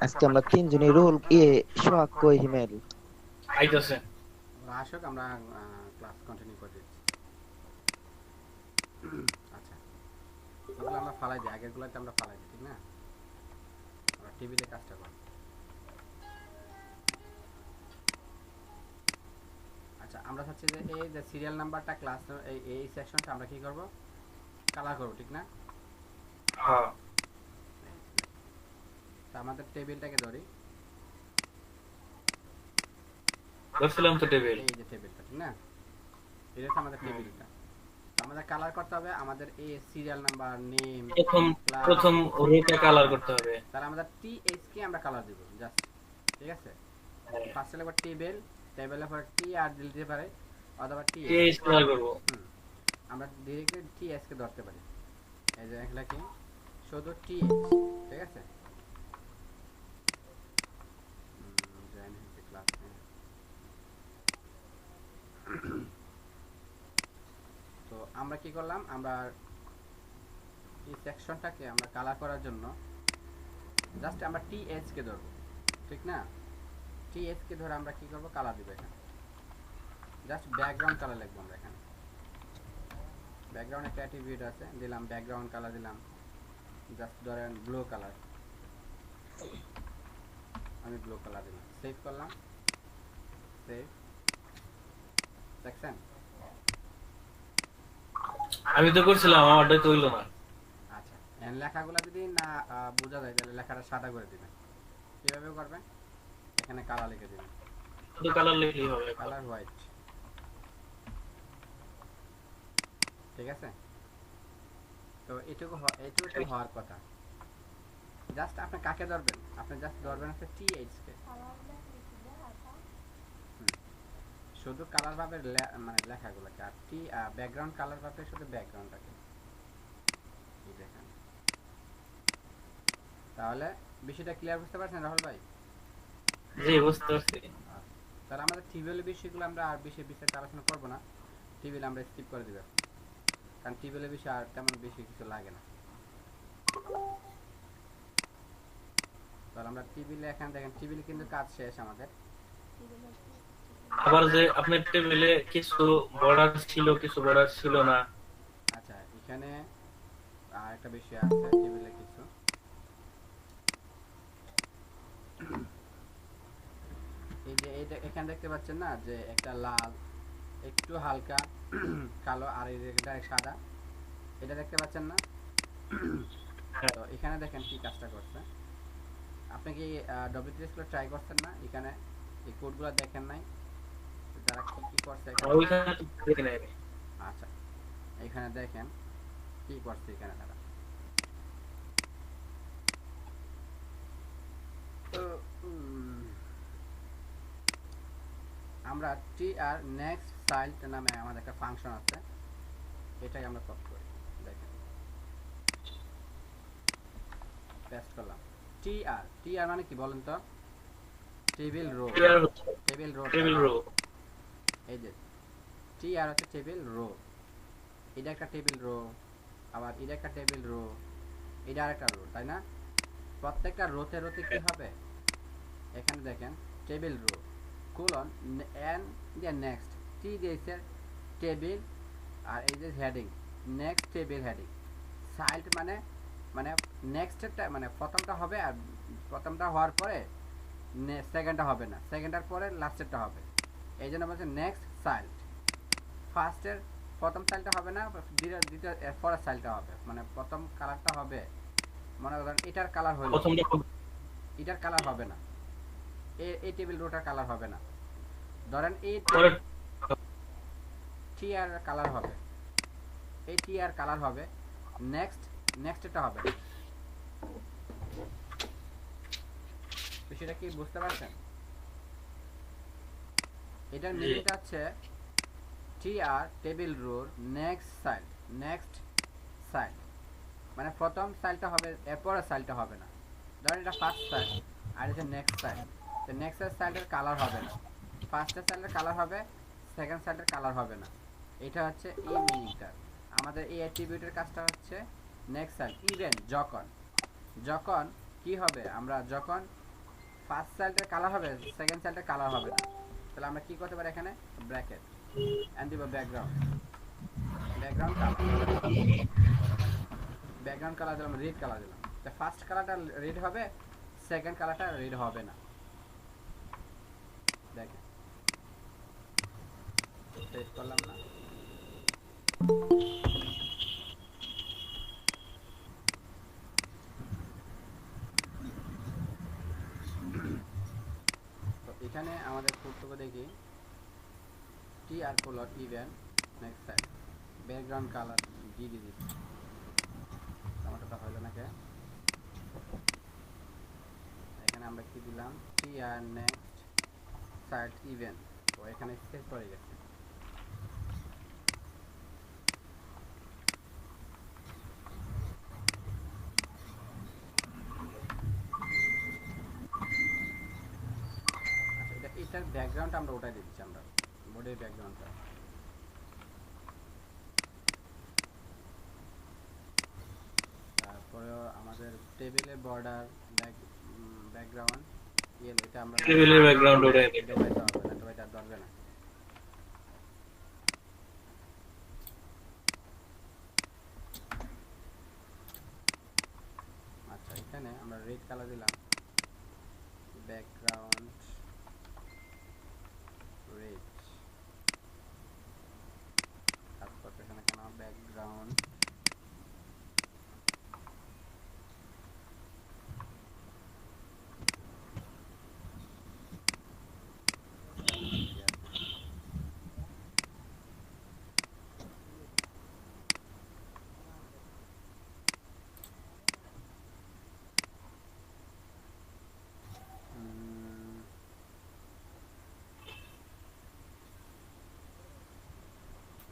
আজকে আমরা তিনজনই রোল সোহাগ কই হিমেল। আইতাছে। ওরা আসুক, আমরা ক্লাস কন্টিনিউ করে দিচ্ছি। আচ্ছা, ওগুলো আমরা ফালাই দিই, আগেরগুলোতে আমরা ফালাই দিই, ঠিক না? আমরা টিভিতে কাজটা করব। আচ্ছা, আমরা চাচ্ছি যে এই যে সিরিয়াল নাম্বারটা ক্লাস এই সেকশনটা আমরা কি করব, কালার করব, ঠিক না? হ্যাঁ, তা আমাদের টেবিলটাকে ধরি, ধরছিলাম তো টেবিল। এই যে টেবিলটা, ঠিক না? এটা হচ্ছে আমাদের টেবিলটা। আমাদের কালার করতে হবে আমাদের এই সিরিয়াল নাম্বার, নেম, প্রথম ক্লাস। প্রথম রোটা কালার করতে হবে। তাহলে আমাদের টিএইচ কে আমরা কালার দিব জাস্ট, ঠিক আছে? ফার্স্টে লিখব টেবিল, টেবিলের পরে টি আর দিতে পারে, অথবা টিএইচ। টিএইচ কালার করব। আমরা ডিরেক্টলি টিএইচ কে ধরতে পারি। এই যে এখানে কি শুধু টিএইচ, ঠিক আছে? জয়েন হচ্ছে ক্লাসে। তো আমরা কি করলাম, আমরা এই সেকশনটাকে আমরা কালার করার জন্য জাস্ট আমরা টিএইচ কে ধরব, ঠিক না? টিএইচ কে ধরে আমরা কি করব, কালার দিব। এখানে জাস্ট ব্যাকগ্রাউন্ড কালার লিখব আমরা। এখানে ব্যাকগ্রাউন্ড একটা অ্যাট্রিবিউট আছে, দিলাম ব্যাকগ্রাউন্ড কালার, দিলাম জাস্ট ধরেন ব্লু কালার। আমি ব্লু কালার দিলাম, সেভ করলাম, সেভ। দেখছেন? আমি তো করছিলাম, আমারটা তো হইলো না। আচ্ছা, এন্ড লেখাগুলো যদি না বোঝা যায় তাহলে লেখাটা সাদা করে দিবেন। কিভাবে করবেন, এখানে কালার লিখে দিবেন, শুধু কালার লিখলেই হবে। কালার হোয়াইট, ঠিক আছে? তো এটুকু হওয়ার কথা। জাস্ট আপনি কাকে ধরবেন, আপনি জাস্ট ধরবেন হচ্ছে টিএইচ কে। শুধু কালার ভাবে মানে লেখাগুলোকে, আর ব্যাকগ্রাউন্ড কালার ভাবে শুধু ব্যাকগ্রাউন্ডটাকে। এই দেখেন, তাহলে বিষয়টা ক্লিয়ার বুঝতে পারছেন রাহুল ভাই? জি, বুঝতে পারছি। তাহলে আমাদের টিবিএল বিষয়গুলো আমরা আর বেশি বিস্তারিত আলোচনা করব না, টিবিএল আমরা স্কিপ করে দিব, কারণ টিবিএল বিষয় আর তেমন বেশি কিছু লাগে না। তাহলে আমরা টিবিএল এখানে দেখেন, টিবিএল কিন্তু কাজ শেষ আমাদের। আবার যে আপনার টেবিলে কিছু বর্ডার ছিল, কিছু বর্ডার ছিল না। আচ্ছা, এখানে আর একটা বিষয় আছে টেবিলে কিছু। এই যে এটা এখানে দেখতে পাচ্ছেন না, যে একটা লাল, একটু হালকা কালো, আর এটা সাদা, এটা দেখতে পাচ্ছেন না? হ্যাঁ, তো এখানে দেখেন কি কাজটা করছে। আপনি কি ডব্লিউ3 স্কুলে ট্রাই করছেন না? এখানে এই কোডগুলো দেখেন নাই, যারা কি কি করছে এখানে? ওইখানে তো দেখি নাই আমি। আচ্ছা, এখানে দেখেন কি করছে এখানে তারা। তো আমরা টি আর নেক্সট চাইল্ড নামে আমাদের একটা ফাংশন আছে, এটাই আমরা কপি করি। দেখেন, পেস্ট করলাম। টি আর মানে কি বলেন তো? Table row, table row, table row. এই যে টি আর হচ্ছে টেবিল রো। এটা একটা টেবিল রো, আবার এটা একটা টেবিল রো, এটা আরেকটা রো, তাই না? প্রত্যেকটা রোতে রোতে কি হবে, এখানে দেখেন টেবিল রো কোলন এন দিয়ে নেক্সট, টি দিয়েছে টেবিল, আর এই যে heading next table heading. Child মানে মানে নেক্সটটা মানে প্রথমটা হবে, আর প্রথমটা হওয়ার পরে সেকেন্ডটা হবে না, সেকেন্ডটার পরে লাস্টেরটা হবে। এই জন্য বলছে নেক্সট চাইল্ড। ফার্স্টের প্রথম চাইল্ডটা হবে না, দ্বিতীয় পরের চাইল্ডটা হবে, মানে প্রথম কালারটা হবে, মনে করেন এটার কালার হলো, প্রথমটা এটার কালার হবে না, এই টেবিল রোটার কালার হবে না। ধরেন এই পরে টি আর কালার হবে, এই টি আর কালার হবে, নেক্সট নেক্সটটা হবে না। বিষয়টা কি বুঝতে পারছেন? এটার মিনিংটা হচ্ছে T R table row next child, next child মানে প্রথম চাইল্ডটা হবে, এরপরের চাইল্ডটা হবে না। ধরেন এটা ফার্স্ট চাইল্ড, আর এটা নেক্সট চাইল্ড, তো নেক্সট চাইল্ডের কালার হবে না, ফার্স্টের চাইল্ডের কালার হবে, সেকেন্ড চাইল্ডের কালার হবে না। এটা হচ্ছে এই মিনিংটা। আমাদের এই অ্যাট্রিবিউটের কাজটা হচ্ছে নেক্সট চাইল্ড, ইভেন যখন যখন কি হবে, আমরা যখন ফার্স্ট সেলটার কালার হবে, সেকেন্ড সেলটার কালার হবে না। তাহলে আমরা কি করতে পারি এখানে ব্র্যাকেট এন্ড দিব background, background colour, background colour দিলাম রেড কালার দিলাম। তো ফার্স্ট কালারটা রেড হবে, সেকেন্ড কালারটা রেড হবে না। দেখেন সেট করলাম না, তো এখানে আমাদের করতে দেখি T R colour event next side background colour D দিয়ে দিচ্ছি। টমেটোটা হইল না কে, এখানে আমরা কি দিলাম টি আর নেক্সট সাইড ইভেন্ট, তো এখানে সেভ হয়ে গেছে। আচ্ছা এটার ব্যাকগ্রাউন্ড আমরা ওটাই দিচ্ছি, আমরা বোর্ডের ব্যাকগ্রাউন্ডটা। তারপরেও আমাদের টেবিলের বর্ডার ব্যাকগ্রাউন্ড ইয়েলো, এটা আমরা টেবিলের ব্যাকগ্রাউন্ড ওটাই এটা হবে না, তো এটা ধরবে না। আচ্ছা এখানে আমরা রেড কালার দিলাম, ব্যাকগ্রাউন্ড রেড, তারপর এখানে কেন ব্যাকগ্রাউন্ড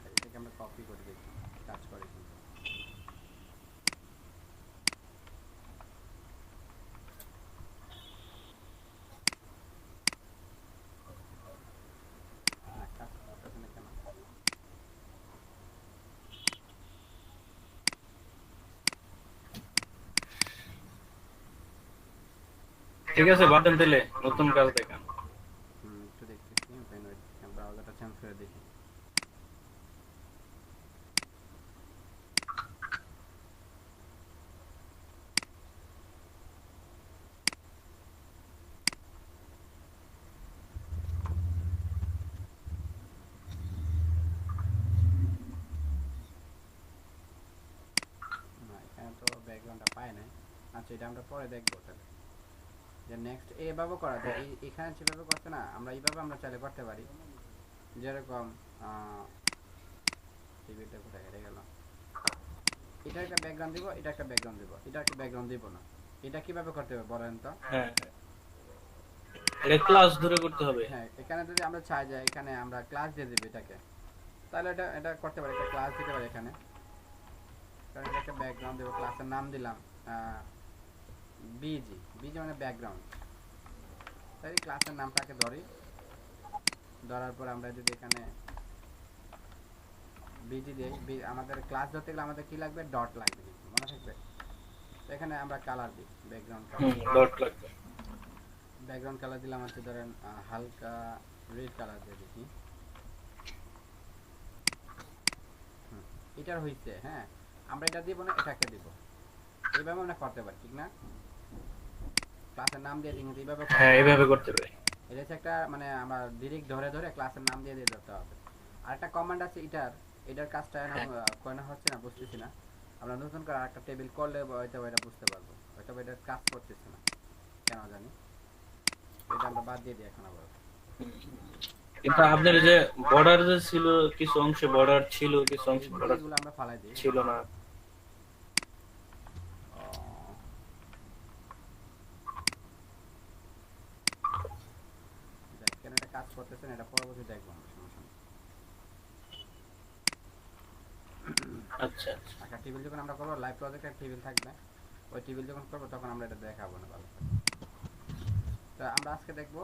এটাকে আমরা কপি করে দেখি কাজ করে কিন্তু। কাজ করতেছে না কেন? ঠিক আছে, বাদ দেন তাহলে, নতুন কাজ দেখান। একটু দেখতেছি, ব্রাউজারটা চেঞ্জ করে দেখি। এখানে তো ব্যাকগ্রাউন্ডটা পায় না। আচ্ছা এটা আমরা পরে দেখবো তাহলে, যে নেক্সট এভাবে করা যায়। এখানে যেভাবে করতে না, আমরা এইভাবে আমরা চাইলে করতে পারি। যেরকম টিভিটা কোথায় হেরে গেল, এটা একটা ব্যাকগ্রাউন্ড দিব, এটা একটা ব্যাকগ্রাউন্ড দিব, এটা একটা ব্যাকগ্রাউন্ড দিব না। এটা কিভাবে করতে হবে বলেন তো? হ্যাঁ, এটা ক্লাস ধরে করতে হবে। হ্যাঁ এখানে যদি আমরা চাই যে এখানে আমরা ক্লাস দিয়ে দেব এটাকে, তাহলে এটা এটা করতে পারি, একটা ক্লাস দিতে পারি এখানে। কারণ এটা একটা ব্যাকগ্রাউন্ড দেব, ক্লাসের নাম দিলাম বিজি, বিজি মানে ব্যাকগ্রাউন্ড। তাই ক্লাসের নামটাকে ধরি, ধরার পর আমরা যদি এখানে বিজি দিই, আমাদের ক্লাস ধরতে গেলে আমাদের কি লাগবে, ডট লাগবে, মনে থাকবে। এখানে আমরা কালার দিই, ব্যাকগ্রাউন্ড কালার, ডট লাগবে। ব্যাকগ্রাউন্ড কালার দিলাম হচ্ছে ধরেন হালকা রেড কালার দিয়ে দেখি। এটার হইছে, হ্যাঁ আমরা এটা দিব না, এটাকে দিব। এইভাবে আমরা করতে পারি, ঠিক না? ক্লাসের নাম দিয়ে দিই, এইভাবে হ্যাঁ এইভাবে করতে পারি। এটা হচ্ছে একটা মানে আমরা ডিরেক্ট ধরে ধরে ক্লাসের নাম দিয়ে দিতে হবে। আর একটা কমান্ড আছে এটার কাজটা না হচ্ছে না, বুঝতেছি না। আমরা নতুন করে আরেকটা টেবিল করলে হয়তো এটা বুঝতে পারবো, হয়তো এটা কাজ করতেছে না কেন জানি। এটা আমরা বাদ দিয়ে দিই এখন আবার। কিন্তু আপনার যে বর্ডার যে ছিল, কিছু অংশে বর্ডার ছিল, কিছু অংশে বর্ডার এগুলো আমরা ফালাই দিই, ছিল না। কেন এটা কাজ করতেছে না, এটা পরবর্তী দেখবো আমরা, সমস্যা নেই। আচ্ছা আচ্ছা, একটা টেবিল যখন আমরা করবো, লাইভ প্রজেক্টে একটা টেবিল থাকবে, ওই টেবিল যখন করবো তখন আমরা এটা দেখাবো না ভালো করে। তো আমরা আজকে দেখবো,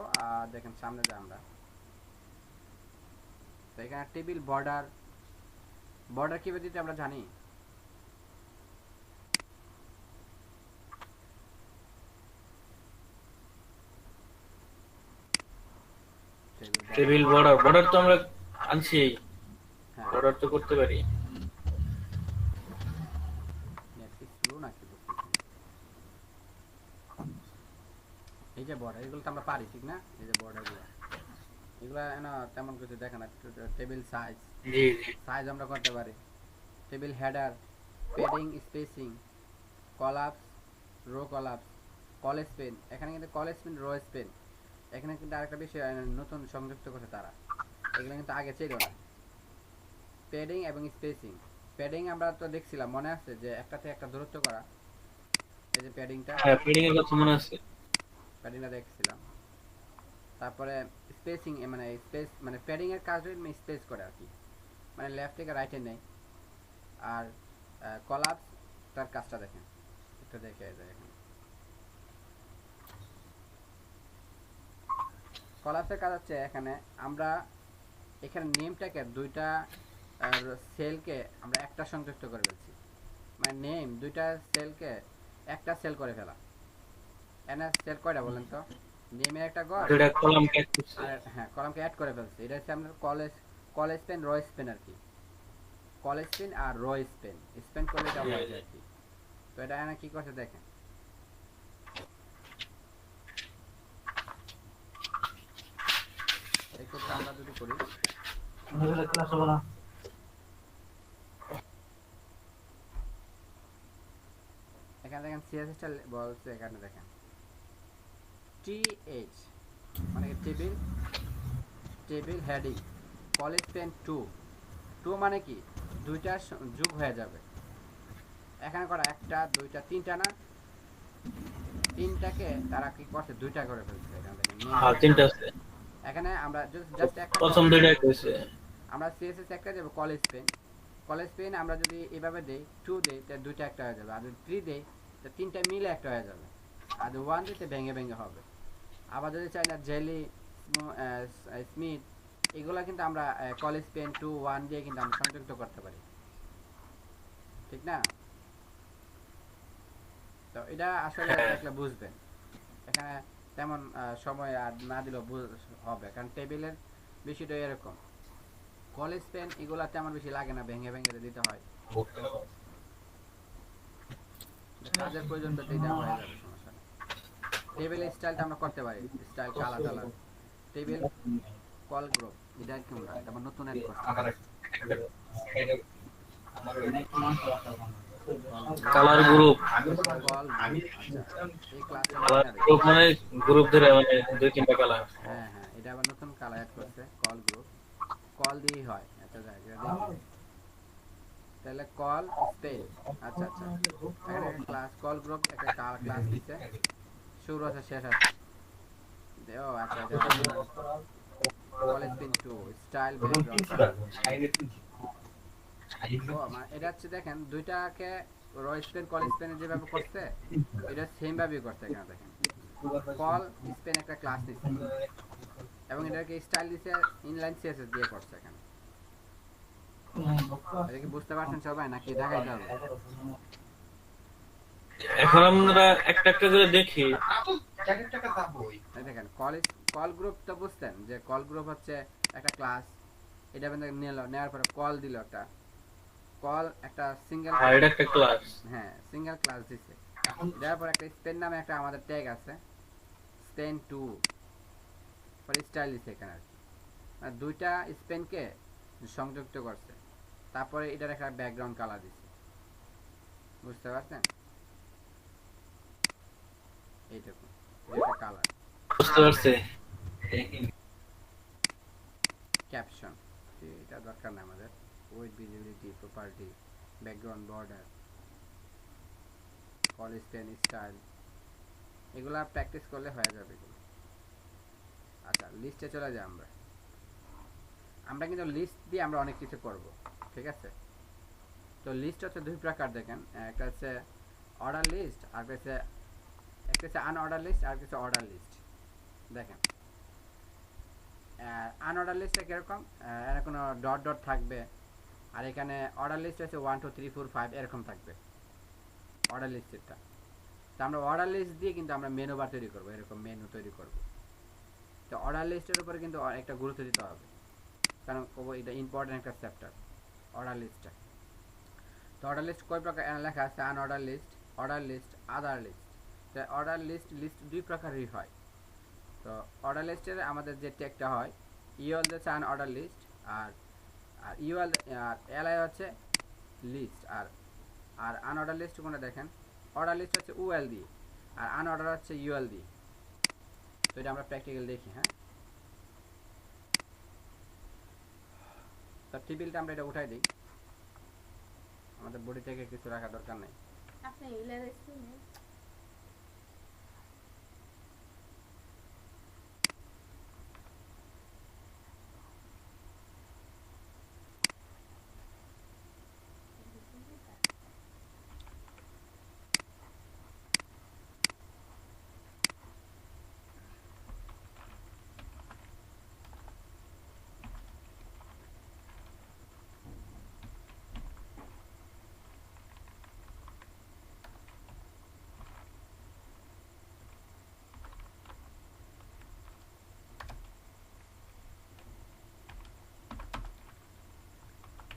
দেখেন সামনে যে আমরা তো এখানে টেবিল বর্ডার, বর্ডার কিভাবে দিতে আমরা জানি। টেবিল বর্ডার, বর্ডার তো আমরা আনছি, হ্যাঁ বর্ডার তো করতে পারি। নেট কি স্লো নাকি বুঝতেছি না। এই যে বর্ডার, এগুলো তো আমরা পারি ঠিক না? এই যে বর্ডারগুলো, এগুলা না তেমন কিছু দেখে না। টেবিল সাইজ, জি জি। সাইজ আমরা করতে পারি। Table header, padding, spacing, collapse, row collapse, colspan. এখানে কিন্তু কল স্পেন, রো স্পেন, এখানে কিন্তু আরেকটা বিষয় নতুন সংযুক্ত করছে তারা, এগুলো কিন্তু আগে ছিল না। পেডিং এবং স্পেসিং। প্যাডিং আমরা তো দেখছিলাম, মনে আছে যে একটা থেকে একটা দূরত্ব করা, এই যে প্যাডিংটা, হ্যাঁ, প্রিন্টিং এর কথা মনে আছে। প্যাডিংটা দেখছিলাম। তারপরে স্পেসিং, মানে স্পেস, মানে প্যাডিং এর কাজ হচ্ছে স্পেস করে আর কি, মানে লেফট থেকে রাইটে নেই। আর কলাপস, তার কাজটা দেখেন, একটু দেখে যায় এখানে। কলাপসের কাজ হচ্ছে এখানে আমরা এখানে নেমটাকে দুইটা সেলকে আমরা একটা সংযুক্ত করে ফেলছি, মানে নেম দুইটা সেলকে একটা সেল করে ফেলা। এখানে সেল কয়টা বলেন তো? নেমের একটা ঘর, দুইটা কলাম ক্যাট করছে। আর হ্যাঁ কলামকে অ্যাড করে ফেলছে। এটা হচ্ছে আমাদের কল স্পেন, র স্পেন আর কি। কল স্পেন আর র স্পেন, স্পেন করলে এটা হয়ে যায় আর কি। তো এটা এখানে কি করছে দেখেন, এই কোডটা আমরা যদি করি, এখানে দেখেন সিএসএস টা বলছে, এখানে দেখেন টিএইচ মানে table, table heading, call Spain 2, 2 মানে কি দুইটা যোগ হয়ে যাবে। এখানে করা একটা, দুইটা, তিনটা না, তিনটাকে তারা কি করছে দুইটা করে ফেলছে। এখানে দেখেন হ্যাঁ, তিনটা আছে। এখানে আমরা জাস্ট একটা প্রথম দুইটা কইছে। আমরা সিএসএস একটা দেব কল স্পেন, কল স্পেন আমরা যদি এভাবে দেই 2 দেই তাহলে দুইটা একটা হয়ে যাবে, আর যদি 3 দেই তাহলে তিনটা মিলে একটা হয়ে যাবে, আর যদি 1 দিতে ভেঙে ভেঙে হবে। আবার যদি চাই না জেলি, স্মিথ, এগুলা কিন্তু আমরা কল স্পেন 2 1 দিয়ে কিন্তু আমরা সংযুক্ত করতে পারি, ঠিক না? তো এটা আসলে দেখলে বুঝবেন, এখানে তেমন সময় আর না দিলেও হবে, কারণ টেবিলের বিষয়টা এরকম। কল স্পেন এগুলা তেমন বেশি লাগে না, ভেঙে ভেঙে দিতে হয়, কাজের প্রয়োজন তো দিতে হয়ে যাবে, সমস্যা নেই। টেবিলের স্টাইলটা আমরা করতে পারি, স্টাইল আলাদা আলাদা। টেবিল কল গ্রুপ, এটা কেমন, এটা আবার নতুন অ্যাড করছে। কালার গ্রুপ, কল আচ্ছা, এই ক্লাসে কালার গ্রুপ মানে গ্রুপ ধরে মানে দুই তিনটা কালার। হ্যাঁ হ্যাঁ, এটা আবার নতুন কালার অ্যাড করছে, কল গ্রুপ, কল দিয়েই হয়। আচ্ছা যাই দেখি, তাহলে কল স্পেন, আচ্ছা আচ্ছা, একটা ক্লাস কল গ্রুপ, একটা ক্লাস দিছে, শুরু আছে শেষ আছে। ও আচ্ছা আচ্ছা, কল স্পেন 2 স্টাইল ব্যাকগ্রাউন্ড। ও মানে এটা হচ্ছে দেখেন দুইটাকে র স্পেন কল স্পেন যেভাবে করছে এটা সেম ভাবেই করছে। এখানে দেখেন কল স্পেন একটা ক্লাস দিছে এবং এটাকে স্টাইল দিছে ইনলাইন সিএসএস দিয়ে করছে। এখানে এটা কি বুঝতে পারছেন সবাই নাকি দেখাইতে হবে? এখন আমরা একটা একটা করে দেখি। এই দেখেন কল গ্রুপ তো বুঝতেন যে কল গ্রুপ হচ্ছে একটা ক্লাস, এটা নিল, নেওয়ার পরে কল দিল, একটা কল একটা সিঙ্গেল, আর এটা একটা ক্লাস। হ্যাঁ সিঙ্গেল ক্লাস দিছে। দেওয়ার পর একটা স্পেন নামে একটা আমাদের ট্যাগ আছে, স্পেন 2 পরে স্টাইল দিছে এখানে আর কি, মানে দুইটা স্পেনকে সংযুক্ত করছে। তারপরে এটার একটা ব্যাকগ্রাউন্ড কালার দিছে, বুঝতে পারছেন? এইটুকু এটা কালার, বুঝতে পারছি। ক্যাপশন এটা দরকার না আমাদের, with visibility, property, background, border, call Spain, style, এগুলা প্র্যাকটিস করলে হয়ে যাবে এগুলো। আচ্ছা লিস্টে চলে যাই আমরা। আমরা কিন্তু লিস্ট দিয়ে আমরা অনেক কিছু করব, ঠিক আছে? তো লিস্ট হচ্ছে দুই প্রকার দেখেন, একটা হচ্ছে অর্ডার লিস্ট, আর একটা হচ্ছে আনঅর্ডার লিস্ট, আর কিছু অর্ডার লিস্ট। দেখেন আনঅর্ডার লিস্টে কীরকম, এর কোনো ডট ডট থাকবে, আর এখানে অর্ডার লিস্ট হচ্ছে 1 2 3 4 5 এরকম থাকবে অর্ডার লিস্টেরটা। তো আমরা অর্ডার লিস্ট দিয়ে কিন্তু আমরা মেনু বার তৈরি করব, এরকম মেনু তৈরি করব। তো অর্ডার লিস্টের উপরে কিন্তু একটা গুরুত্ব দিতে হবে, কারণ এটা ইম্পর্টেন্ট একটা চ্যাপ্টার অর্ডার লিস্টটা। তো অর্ডার লিস্ট কয় প্রকার লেখা আছে, আনঅর্ডার লিস্ট, অর্ডার লিস্ট, আদার লিস্ট। তো অর্ডার লিস্ট দুই প্রকারই হয়। তো অর্ডার লিস্টের আমাদের যে ট্যাগটা হয় ইউএল হচ্ছে আনঅর্ডার লিস্ট, আর আর ইউএল আর এলআই হচ্ছে লিস্ট, আর আর আনঅর্ডার লিস্ট কোনটা দেখেন, অর্ডার লিস্ট হচ্ছে ইউএল দিয়ে আর আনঅর্ডার হচ্ছে ইউএল দিয়ে। তো এটা আমরা প্র্যাকটিক্যাল দেখি। হ্যাঁ, তো টেবিলটা আমরা এটা উঠাই দিই, আমাদের বডি থেকে কিছু রাখার দরকার নেই। আপনি ইউলার স্কুল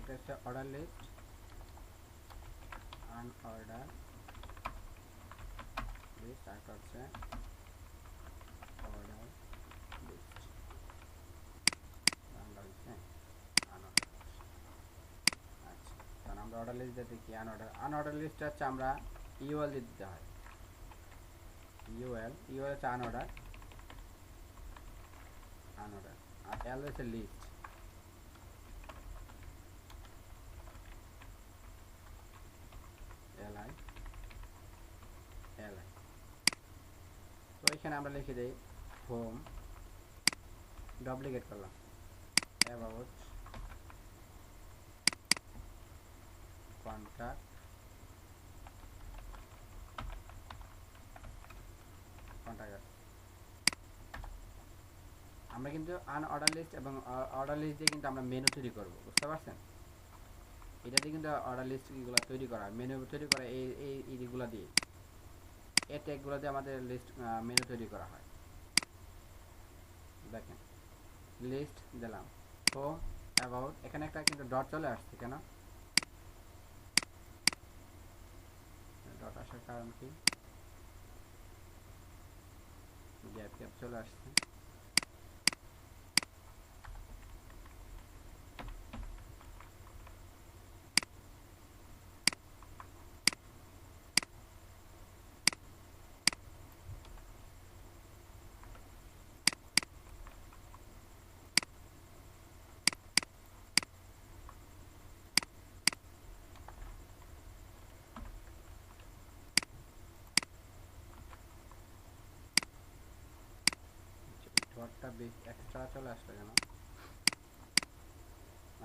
এটা হচ্ছে অর্ডার লিস্ট, আনঅর্ডার লিস্ট, আর হচ্ছে অর্ডার লিস্ট, আমরা হচ্ছে আনঅর্ডার। আচ্ছা, কারণ আমরা অর্ডার লিস্ট দিতে কি আনঅর্ডার লিস্ট হচ্ছে আমরা ইউএল দিতে হয়, ইউএল হচ্ছে আনঅর্ডার, আর এল হচ্ছে লিস্ট। এলআই তো এখানে আমরা লিখে দেই হোম, ডুপ্লিকেট করলাম, অ্যাবাউট, কন্ট্যাক্ট, আমরা কিন্তু আনঅর্ডার লিস্ট এবং অর্ডার লিস্ট দিয়ে কিন্তু আমরা মেনু তৈরি করব, বুঝতে পারছেন? এটা দিয়ে কিন্তু অর্ডার লিস্টগুলো তৈরি করা, মেনু তৈরি করা এইগুলো দিয়ে, এই ট্যাগগুলো দিয়ে আমাদের লিস্ট মেনু তৈরি করা হয়। দেখেন লিস্ট দিলাম, হোম, অ্যাবাউট, এখানে একটা কিন্তু ডট চলে আসছে, কেন ডট আসার কারণ কি, গ্যাপ চলে আসছে। ডটটা এক্সট্রা চলে আসলো কেন?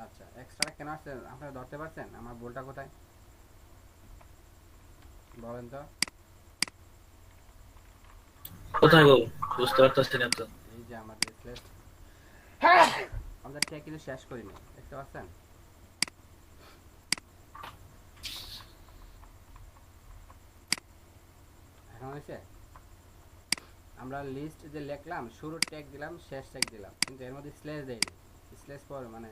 আচ্ছা, এক্সট্রা কেন আসছে আপনারা ধরতে পারছেন? আমার ভুলটা কোথায় বলেন তো? কোথায় গো, বুঝতে পারতেছি না তো। এই যে আমাদের স্লেট, আমাদের ট্যাগ কিন্তু শেষ করিনি, দেখতে পাচ্ছেন? এখন হয়েছে, আমরা লিস্ট যে লিখলাম, শুরুর ট্যাগ দিলাম, শেষ ট্যাগ দিলাম, কিন্তু এর মধ্যে স্ল্যাশ দেয়নি, স্ল্যাশ পর মানে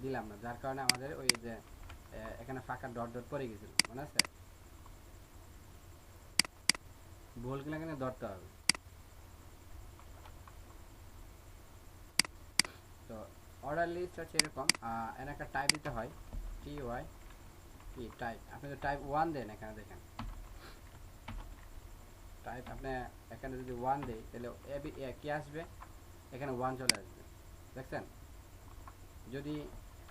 দিলাম না, যার কারণে আমাদের ওই যে এখানে ফাঁকা ডট ডট পড়ে গেছিল, মনে আছে? ভুলগুলো কিন্তু ধরতে হবে। তো অর্ডার লিস্ট হচ্ছে এরকম, এর একটা টাইপ দিতে হয়, TY কি টাইপ, আপনি তো টাইপ 1 দেন, এখানে দেখেন টাইপ, আপনি এখানে যদি 1 দেই তাহলে কি আসবে, এখানে 1 চলে আসবে, দেখছেন? যদি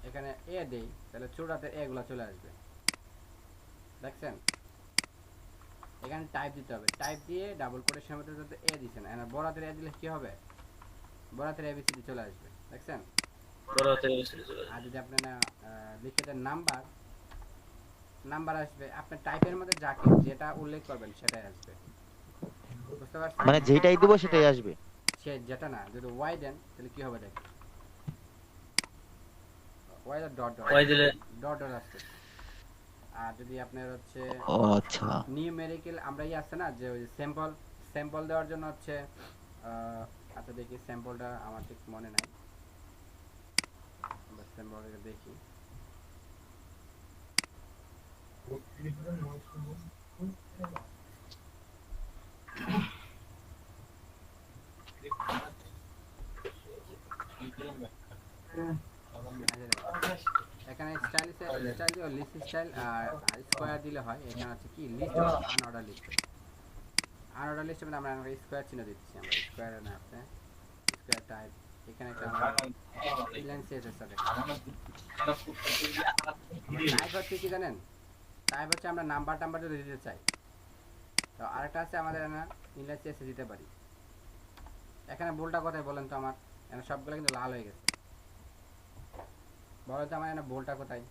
এখানে এ দেই তাহলে ছোটাতে এগুলো চলে আসবে, দেখছেন? এখানে টাইপ দিতে হবে, টাইপ দিয়ে ডাবল কোটেশনের মধ্যে যদি এ দিছেন, এখানে বড় হাতের এ দিলে কি হবে, বড় হাতের এবিসিডি চলে আসবে, দেখছেন? আর যদি আপনি না লিখে দেন নাম্বার আসবে, আপনি টাইপের মধ্যে যাকে যেটা উল্লেখ করবেন সেটাই আসবে, বুঝতে পারছেন? মানে যেটাই দেব সেটাই আসবে। সে যেটা না, যদি ওয়াই দেন তাহলে কি হবে দেখেন, ওয়াই ডট ডট, ওয়াই দিলে ডট ডট আসছে। আর যদি আপনার হচ্ছে ও আচ্ছা, নিউমেরিক্যাল, আমরা আছে না যে ওই স্যাম্পল দেওয়ার জন্য হচ্ছে আচ্ছা দেখি স্যাম্পলটা আমার ঠিক মনে নাই, স্যাম্পলটা দেখি। এখানে স্টাইল স্টাইল দিও, লিস্ট স্টাইল আর স্কোয়ার দিলে হয়। এখানে হচ্ছে কি লিস্ট আনঅর্ডার লিস্ট, আনঅর্ডার লিস্টের মধ্যে আমরা স্কোয়ার চিহ্ন দিচ্ছি, আমরা স্কোয়ারে না আছে স্কোয়ার টাইপ। এখানে একটা ইনলাইন সিএসএস আছে। টাইপ হচ্ছে কি জানেন, টাইপ হচ্ছে আমরা নাম্বার টাম্বার যদি দিতে চাই। তো আরেকটা আছে আমাদের ইনলাইন সিএসএস দিতে পারি। এখানে বোল্ডটা কোথায় বলেন তো আমার, এখানে সবগুলো কিন্তু লাল হয়ে গেছে। বলেন তো আমার এখানে বোল্ডটা কোথায়,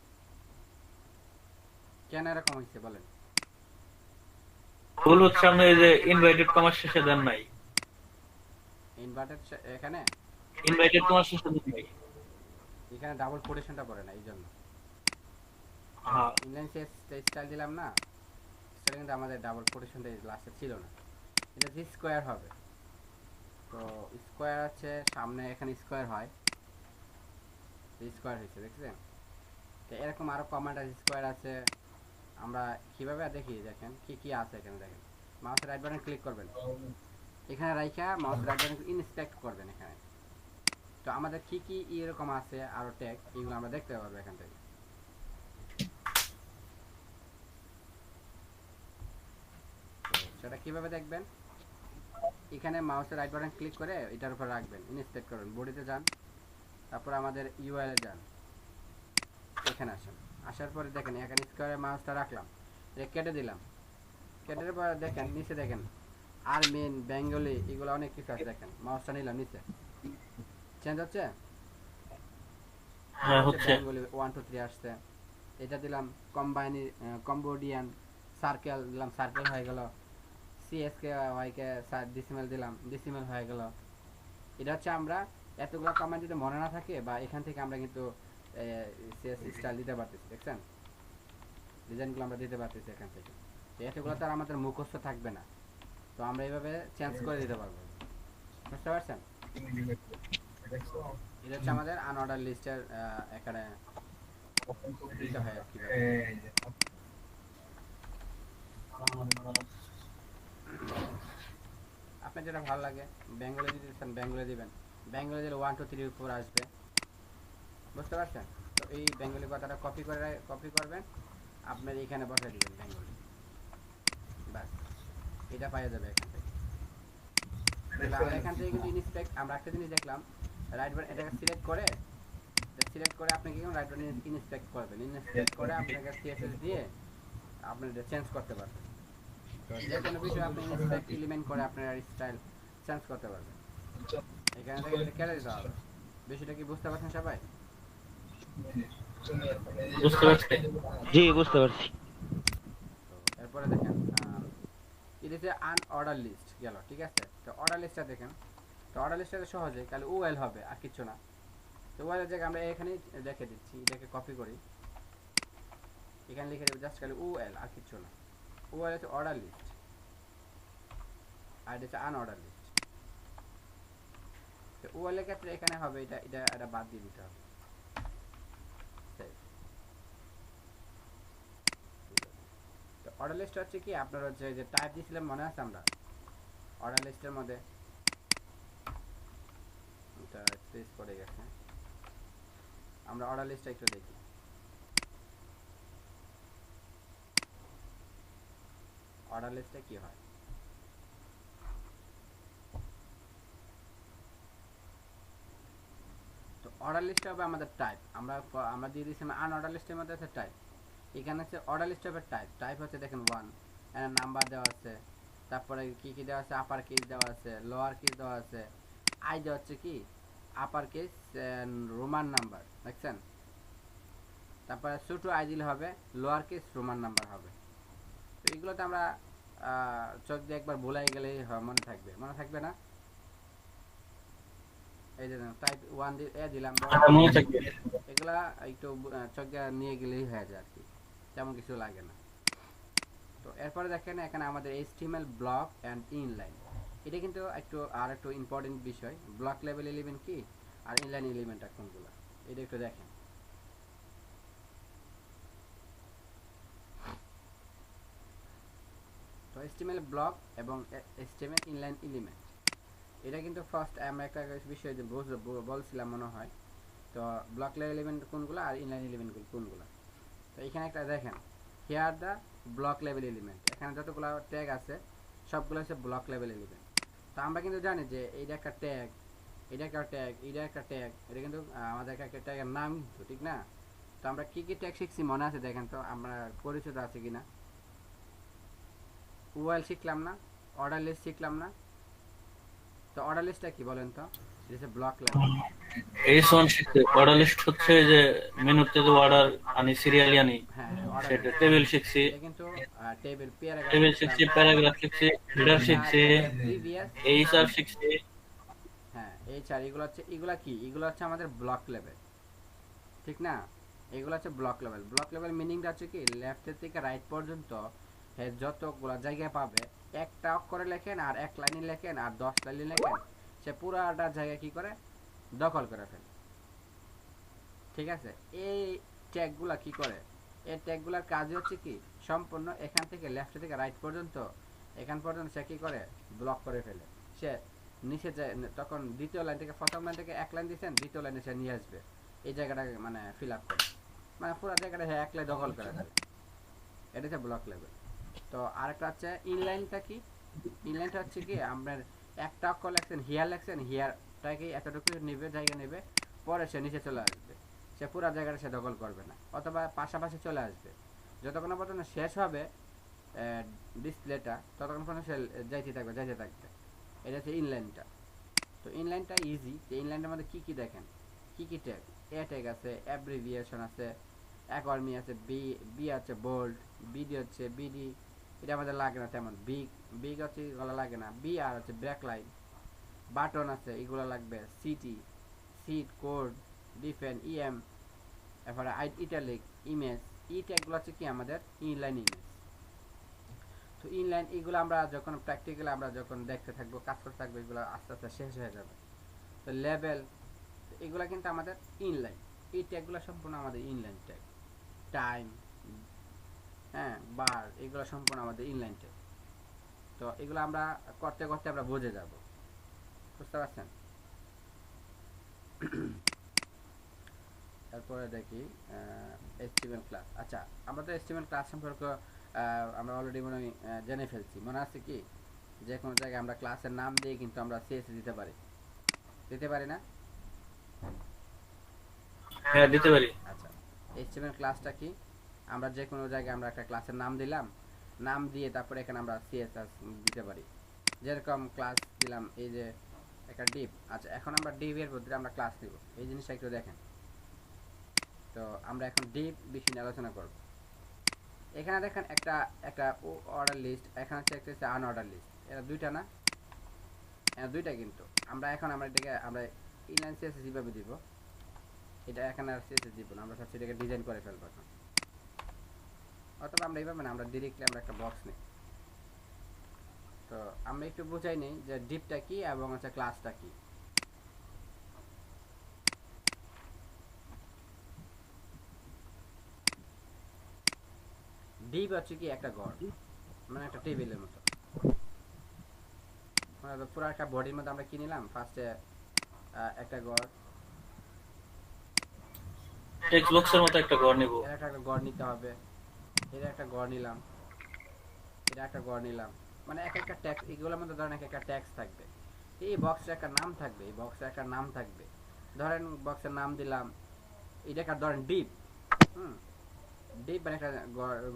কেন এরকম হয়েছে বলেন? ভুল হচ্ছে আপনি এই যে ইনভাইটেড কমার শেষে দেন নাই, ইনভার্টেড এখানে ইনভাইটেড কমার শেষে দেন নাই। এখানে ডাবল কোটেশনটা পড়ে না, এই জন্য হ্যাঁ ইনলাইন স্টাইল দিলাম না, স্টাইল কিন্তু আমাদের ডাবল কোটেশনটা লাস্টে ছিল না। এটা জি স্কোয়ার হবে। তো স্কোয়ার আছে সামনে, এখানে স্কোয়ার হয়, স্কোয়ার হয়েছে দেখছেন। তো এরকম আরো কমান্ড আছে, স্কোয়ার আছে। আমরা কিভাবে দেখি, দেখেন কি কি আছে এখানে। দেখেন মাউস রাইট বাটন ক্লিক করবেন, এখানে রাইখা মাউস রাইট বাটন ইনস্পেক্ট করবেন এখানে। তো আমাদের কি কি এরকম আছে আরো ট্যাগ, এগুলো আমরা দেখতে পারবো এখান থেকে। সেটা কিভাবে দেখবেন, এখানে মাউসের রাইট বাটন ক্লিক করে এটার উপর রাখবেন, ইনস্পেক্ট করবেন, বডিতে যান, তারপর আমাদের ইউআইএল যান, এখানে আসেন। আসার পরে দেখেন এখানে স্কোয়ারে মাউসটা রাখলাম, এটা কেটে দিলাম, কেটে পরে দেখেন নিচে দেখেন আর্মেন, বেঙ্গলি, এগুলো অনেক কিছু আছে। দেখেন মাউসটা নিলাম, নিচে চেঞ্জ হচ্ছে, হ্যাঁ হচ্ছে। বেঙ্গলি 1 2 3 আসছে। এটা দিলাম কম্বাইনি, কম্বোডিয়ান, সার্কেল দিলাম, সার্কেল হয়ে গেল। সিএসকে ওয়াইকে ডিসিমেল দিলাম, ডিসিমেল হয়ে গেল। এটা হচ্ছে আমরা এতগুলো কমান্ড যদি মনে না থাকে, বা এখান থেকে আমরা কিন্তু সিএস স্টাইল দিতে পারতেছি, দেখছেন ডিজাইনগুলো আমরা দিতে পারতেছি এখান থেকে। তো এতগুলো তো আর আমাদের মুখস্থ থাকবে না, তো আমরা এইভাবে চেঞ্জ করে দিতে পারবো, বুঝতে পারছেন? এটা হচ্ছে আমাদের আনঅর্ডার লিস্টের এখানে দিতে হয় আর কি। আপনার যেটা ভালো লাগে, বেঙ্গলি যদি দিচ্ছেন বেঙ্গলি দিবেন, বেঙ্গলি দিলে 1 2 3 4 আসবে, বুঝতে পারছেন? তো এই বেঙ্গলি কথাটা কপি করবেন, আপনার এখানে বসাই দিবেন বেঙ্গলি, ব্যাস এটা পাওয়া যাবে এখান থেকে। আমরা এখান থেকে কিন্তু ইনস্পেক্ট, আমরা একটা জিনিস দেখলাম, রাইট বাটন এটাকে সিলেক্ট করে আপনি কি রাইট বাটন ইনস্পেক্ট করবেন, ইনস্পেক্ট করে আপনাকে সিএসএস দিয়ে আপনি এটা চেঞ্জ করতে পারবেন। তো যে কোনো বিষয় আপনি ইনস্পেক্ট এলিমেন্ট করে আপনার স্টাইল চেঞ্জ করতে পারবেন। এখানে থেকে এটা কেটে দিতে হবে। বিষয়টা কি বুঝতে পারছেন সবাই? বুঝতে পারছি। জি বুঝতে পারছি। তো এরপরে দেখেন এটা হচ্ছে আনঅর্ডার লিস্ট গেল, ঠিক আছে। তো অর্ডার লিস্টটা দেখেন, তো অর্ডার লিস্টটা সহজে খালি ওএল হবে আর কিছু না। তো ওএল জায়গায় আমরা এখানেই দেখে দিচ্ছি, এটাকে কপি করি, এখানে লিখে দেবো জাস্ট খালি ওএল আর কিছু না। ওএল হচ্ছে অর্ডার লিস্ট, আর এটা হচ্ছে আনঅর্ডার লিস্ট। তো ওএল এর ক্ষেত্রে এখানে হবে এটা এটা এটা বাদ দিয়ে দিতে হবে। তো অর্ডার লিস্ট হচ্ছে কি, আপনার হচ্ছে যে টাইপ দিয়েছিলাম মনে আছে আমরা অর্ডার লিস্টের মধ্যে, এটা স্পেস পড়ে গেছে, আমরা অর্ডার লিস্টটা একটু দেখি। অর্ডার লিস্টে কি হয়, তো অর্ডার লিস্টে হবে আমাদের টাইপ, আমরা দিয়ে দিয়েছি আনঅর্ডার লিস্টের মধ্যে আছে টাইপ। এখানে হচ্ছে অর্ডার লিস্ট হবে টাইপ, টাইপ হচ্ছে দেখেন 1, এখানে নাম্বার দেওয়া আছে, তারপরে কি কি দেওয়া আছে, আপার কেস দেওয়া আছে, লোয়ার কেস দেওয়া আছে, আই দেওয়া হচ্ছে কি আপার কেস রোমান নাম্বার, দেখছেন? তারপরে ছোট আই দিলে হবে, লোয়ার কেস রোমান নাম্বার হবে। তো এগুলোতে আমরা চোখ দিয়ে একবার ভুলাই গেলেই মনে থাকবে, মনে থাকবে না? এই যে টাইপ 1 দিয়ে দিলাম, মনে থাকবে। এগুলা একটু চোখ দিয়ে নিয়ে গেলেই হয়ে যায় আর কি, তেমন কিছু লাগে না। তো এরপরে দেখেন এখানে আমাদের HTML ব্লক অ্যান্ড ইনলাইন, এটা কিন্তু একটু ইম্পর্টেন্ট বিষয়, ব্লক লেভেল এলিমেন্ট কি আর ইনলাইন এলিমেন্টটা কোনগুলো, এটা একটু দেখেন। তো HTML ব্লক এবং HTML ইনলাইন এলিমেন্ট, এটা কিন্তু ফার্স্ট আমরা একটা বিষয় যে বলছিলাম মনে হয়। তো ব্লক লেভেল এলিমেন্ট কোনগুলো আর ইনলাইন এলিমেন্ট কোনগুলো। তো এখানে একটা দেখেন, here the block level element, এখানে যতগুলো ট্যাগ আছে সবগুলো হচ্ছে ব্লক লেভেল এলিমেন্ট। তো আমরা কিন্তু জানি যে এইটা একটা ট্যাগ, এটা একটা ট্যাগ, এটা একটা ট্যাগ, এটা কিন্তু আমাদের একটা ট্যাগের নাম কিন্তু, ঠিক না? তো আমরা কি কি ট্যাগ শিখছি মনে আছে দেখেন তো, আমরা পরিচিত আছে কিনা? ওয়াইল শিখলাম না, অর্ডার লিস্ট শিখলাম না। তো অর্ডার লিস্টটা কি বলেন তো? এটা ব্লক লেভেল। S1 শিখতে অর্ডার লিস্ট হচ্ছে যে মেনুতে যে অর্ডার আনি সিরিয়ালি আনি, হ্যাঁ অর্ডার সেটা লিস্ট, টেবিল শিখছি, এটা কিন্তু টেবিল প্যারাগ্রাফ টেবিল শিখছি, প্যারাগ্রাফ শিখছি, হেডার শিখছি, প্রিভিয়াস, এইচআর শিখছি। হ্যাঁ এইচআর, এগুলো হচ্ছে, এগুলা কি, এগুলো হচ্ছে আমাদের ব্লক লেভেল, ঠিক না? এগুলো হচ্ছে ব্লক লেভেল। ব্লক লেভেল মিনিংটা হচ্ছে কি, লেফটের থেকে রাইট পর্যন্ত যতগুলো জায়গায় পাবে, একটা অক্ষরে লেখেন আর এক লাইনে লেখেন আর 10 লাইনে লেখেন, সে পুরাটা জায়গা কি করে দখল করে ফেলে, ঠিক আছে? এই ট্যাগগুলা কি করে, এই ট্যাগগুলার কাজ হচ্ছে কি, সম্পূর্ণ এখান থেকে লেফট থেকে রাইট পর্যন্ত, এখান পর্যন্ত সে কি করে ব্লক করে ফেলে। সে নিচে যায়, তখন দ্বিতীয় লাইন থেকে, প্রথম লাইন থেকে এক লাইন দিয়েছেন, দ্বিতীয় লাইনে সে নিয়ে আসবে, এই জায়গাটা মানে ফিল আপ করে, মানে পুরো জায়গাটা সে একলাই দখল করে ফেলে। এটা হচ্ছে ব্লক লেভেল। তো আরেকটা হচ্ছে ইনলাইনটা কি, ইনলাইনটা হচ্ছে কি, আপনার একটা অক্ষর লেখছেন, হিয়ার লেখছেন, হিয়ারটাকে এতটুকু নেবে, জায়গা নেবে, পরে সে নিচে চলে আসবে, সে পুরো জায়গাটা সে দখল করবে না, অথবা পাশাপাশি চলে আসবে, যতক্ষণ না পর্যন্ত শেষ হবে ডিসপ্লেটা, ততক্ষণ পর্যন্ত সে যাইতে থাকবে, যাইতে থাকবে। এটা হচ্ছে ইনলাইনটা। তো ইনলাইনটা ইজি। তো ইনলাইনের মধ্যে কি কি দেখেন, কি কি ট্যাগ, এ ট্যাগ আছে, অ্যাব্রিভিয়েশন আছে, অ্যাকর্মি আছে, বি আছে বোল্ড, বিডি হচ্ছে বিডি, এটা আমাদের লাগে না তেমন, বিগ বিগ হচ্ছে এগুলো লাগে না, বি আর হচ্ছে ব্যাক লাইন, বাটন আছে এগুলো লাগবে, সিটি, সিট, কোড, ডিফেন, ইএম, এরপরে ইটালিক, ইমেজ, ই ট্যাগগুলো হচ্ছে কি আমাদের ইনলাইন ইমেজ। তো ইনলাইন এগুলো আমরা যখন প্র্যাকটিক্যালি আমরা যখন দেখতে থাকবো, কাজ করতে থাকবো, এগুলো আস্তে আস্তে শেষ হয়ে যাবে। তো লেভেল, এগুলো কিন্তু আমাদের ইনলাইন, এই ট্যাগগুলো সম্পূর্ণ আমাদের ইনলাইন ট্যাগ। টাইম, হ্যাঁ, বার, এগুলো সম্পূর্ণ আমাদের ইনলাইন ট্যাগ। তো এগুলো আমরা করতে করতে আমরা বুঝে যাব, বুঝতে পারছেন? তারপরে দেখি HTML ক্লাস। আচ্ছা, আমরা তো HTML ক্লাস সম্পর্কে আমরা অলরেডি মনে হয় জেনে ফেলছি, মনে আছে কি, যে কোনো জায়গায় আমরা ক্লাসের নাম দিয়ে কিন্তু আমরা CSS দিতে পারি, দিতে পারি না? হ্যাঁ দিতে পারি। আচ্ছা, HTML ক্লাসটা কি, আমরা যে কোনো জায়গায় আমরা একটা ক্লাসের নাম দিলাম, নাম দিয়ে তারপরে এখানে আমরা CSS দিতে পারি। যেরকম ক্লাস দিলাম এই যে একটা ডিভ। আচ্ছা, এখন আমরা ডিভ এর মধ্যে আমরা ক্লাস নিব, এই জিনিসটা একটু দেখেন। তো আমরা এখন ডিভ বিষয় নিয়ে আলোচনা করব। এখানে দেখেন একটা একটা অর্ডার লিস্ট, এখানে হচ্ছে একটা হচ্ছে আনঅর্ডার লিস্ট, এটা দুইটা না, এটা দুইটা। কিন্তু আমরা এটাকে আমরা ইনলাইন CSS কিভাবে দিব, এটা এখানে আর CSS দিব না, আমরা সব এটাকে ডিজাইন করে ফেলবো এখন। অথবা আমরা এইভাবে না, আমরা ডিরেক্টলি আমরা একটা বক্স নিই। তো আমরা একটু বুঝাই নেই যে ডিভটা কি এবং হচ্ছে ক্লাসটা কি। ডিভ হচ্ছে কি একটা ঘর, মানে একটা টেবিলের মতো, মানে পুরো একটা বডির মধ্যে আমরা কি নিলাম, ফার্স্টে একটা ঘর, টেক্সট বক্সের মতো একটা ঘর নিব, এর একটা ঘর নিতে হবে, এর একটা ঘর নিলাম, এটা একটা ঘর নিলাম, মানে এক একটা ট্যাক্স, এগুলোর মধ্যে ধরেন এক একটা ট্যাক্স থাকবে, এই বক্সের একটা নাম থাকবে, এই বক্সের একটা নাম থাকবে। ধরেন বক্সের নাম দিলাম, এটা একটা ধরেন ডিপ, ডিপ মানে একটা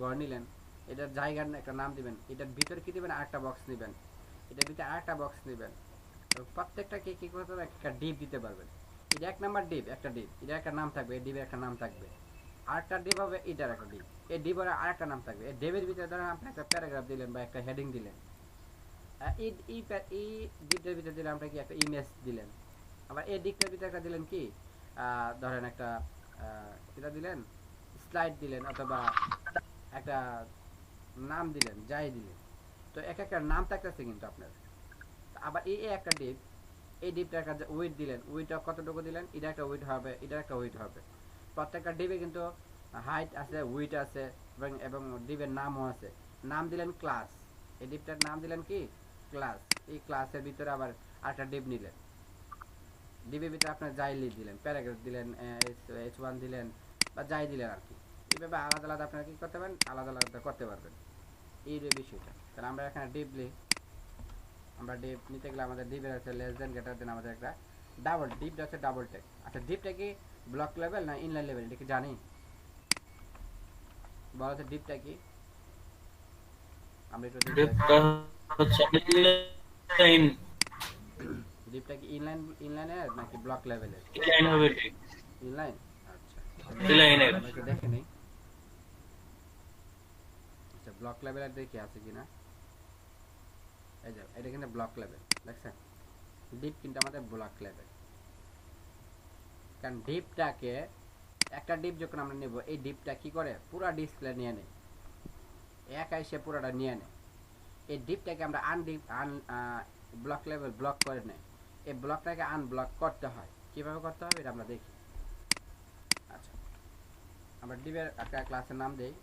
ঘর নিলেন, এটার জায়গার একটা নাম দিবেন, এটার ভিতরে কি দিবেন, আরেকটা বক্স নেবেন, এটার ভিতরে আরেকটা বক্স নেবেন, প্রত্যেকটা কি করতে হবে, একটা ডিপ দিতে পারবেন। এটা এক নাম্বার ডিপ, একটা ডিপ, এটার একটা নাম থাকবে, এই ডিপের একটা নাম থাকবে, আরেকটা ডিপ হবে, এটার একটা ডিপ, এই ডিপের আরেকটা নাম থাকবে। এই ডিপের ভিতরে ধরেন আপনি একটা প্যারাগ্রাফ দিলেন বা একটা হেডিং দিলেন, এই ডিপটার ভিতরে দিলেন আপনি কি একটা ইমেজ দিলেন, আবার এই ডিপটার ভিতরে একটা দিলেন কি, ধরেন একটা এটা দিলেন, স্লাইড দিলেন, অথবা একটা নাম দিলেন, যাই দিলেন। তো এক একটা নাম থাকতেছে কিন্তু আপনার। আবার এই একটা ডিপ, এই ডিপটা একটা উইড দিলেন, উইডটা কতটুকু দিলেন, এটা একটা উইড হবে, এটা একটা উইড হবে। প্রত্যেকটা ডিপে কিন্তু হাইট আছে, উইড আছে, এবং ডিপের নামও আছে। নাম দিলেন ক্লাস, এই ডিপটার নাম দিলেন কি ক্লাস। এই ক্লাসের ভিতরে আবার আরেকটা ডিপ নিলেন, ডিপের ভিতরে আপনার যাই দিলেন, প্যারাগ্রাফ দিলেন, H1 দিলেন বা যাই দিলেন আর কি। এইভাবে আলাদা আলাদা আপনারা কি করতে পারেন, আলাদা আলাদা করতে পারবেন। এই যে বিষয়টা, তাহলে আমরা এখানে ডিপলি, আমরা ডিপ নিতে গেলে আমাদের ডিপের হচ্ছে লেস দেন গ্রেটার দেন, আমাদের একটা ডাবল ডিপটা হচ্ছে ডাবল টেক। আচ্ছা ডিপটা কি ব্লক লেভেল না ইনলাইন লেভেল, এটা কি জানি? বলো তো ডিপটা কি? আমরা একটু ডেপটা হচ্ছে ইনলাইন, ডিপটা কি ইনলাইনের নাকি ব্লক লেভেলের? ইনলাইন হবে ঠিক, ইনলাইন। আচ্ছা ইনলাইনের। আমরা একটু দেখে নিই। আচ্ছা ব্লক লেভেলের দেখি আছে কিনা। এই যে এটা কিন্তু ব্লক লেভেল, দেখছেন? ডিপ কিন্তু আমাদের ব্লক লেভেল। কারণ ডিপটাকে, একটা ডিপ যখন আমরা নেব, এই ডিপটা কি করে পুরো ডিসপ্লে নিয়ে নেয়, একাই সে পুরোটা নিয়ে নেয়। এই ডিপটাকে আমরা ব্লক লেভেল ব্লক করে নেয়, এই ব্লকটাকে আনব্লক করতে হয়। কিভাবে করতে হবে এটা আমরা দেখি। আচ্ছা আমরা ডিপের একটা ক্লাসের নাম দেই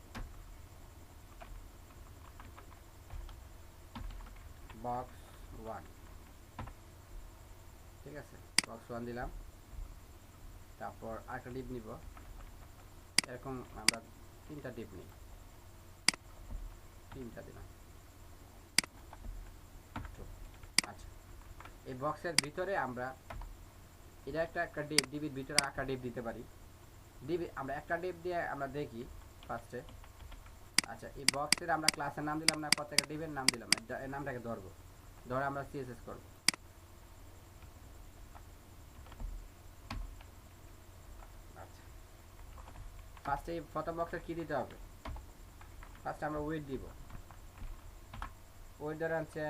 বক্স 1, ঠিক আছে? বক্স 1 দিলাম। তারপর আরেকটা ডিপ নিব, এরকম আমরা 3টা ডিপ নিই, 3টা দিলাম। আচ্ছা এই বক্সের ভিতরে আমরা এটা একটা ডিপ, ডিপের ভিতরে একটা ডিপ দিতে পারি। ডিপ আমরা একটা ডিপ দিয়ে আমরা দেখি ফার্স্টে। আচ্ছা এই বক্সের আমরা ক্লাসের নাম দিলাম না, প্রত্যেকটা ডিপের নাম দিলাম, এই নামটাকে ধরবো, ধরে আমরা সিএসএস করব। আচ্ছা ফার্স্টে এই প্রথম বক্সের কি দিতে হবে, ফার্স্টে আমরা ওয়েট দিব। ওয়েট ধরে হচ্ছে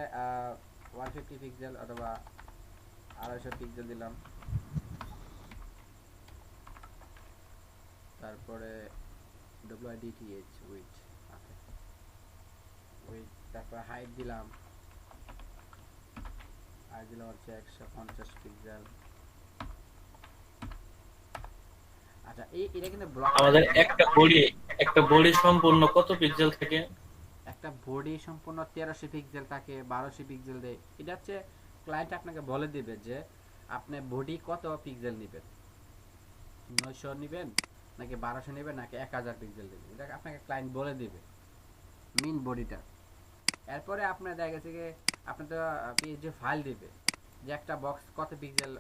150 পিক্সেল অথবা 250 পিক্সেল দিলাম। তারপরে WIDTH উইথ, ওকে উইথ। তারপর হাইট দিলাম, হাইট দিলাম হচ্ছে 150 পিক্সেল। আচ্ছা এটা কিন্তু ব্লক। আমাদের একটা বডি সম্পূর্ণ কত পিক্সেল থাকে? একটা বডি সম্পূর্ণ 1300 পিক্সেল থাকে, 1200 পিক্সেল দেয়। এটা হচ্ছে ক্লায়েন্ট আপনাকে বলে দিবে যে আপনি বডি কত পিক্সেল নেবেন, 900 নেবেন নাকি 1200 নেবেন নাকি 1000 পিক্সেল নেবেন, এটা আপনাকে ক্লায়েন্ট বলে দিবে মিন বডিটা। এরপরে আপনার দেখা গেছে যে আপনি তো পিএসডি ফাইল দিবে যে একটা বক্স কত পিক্সেল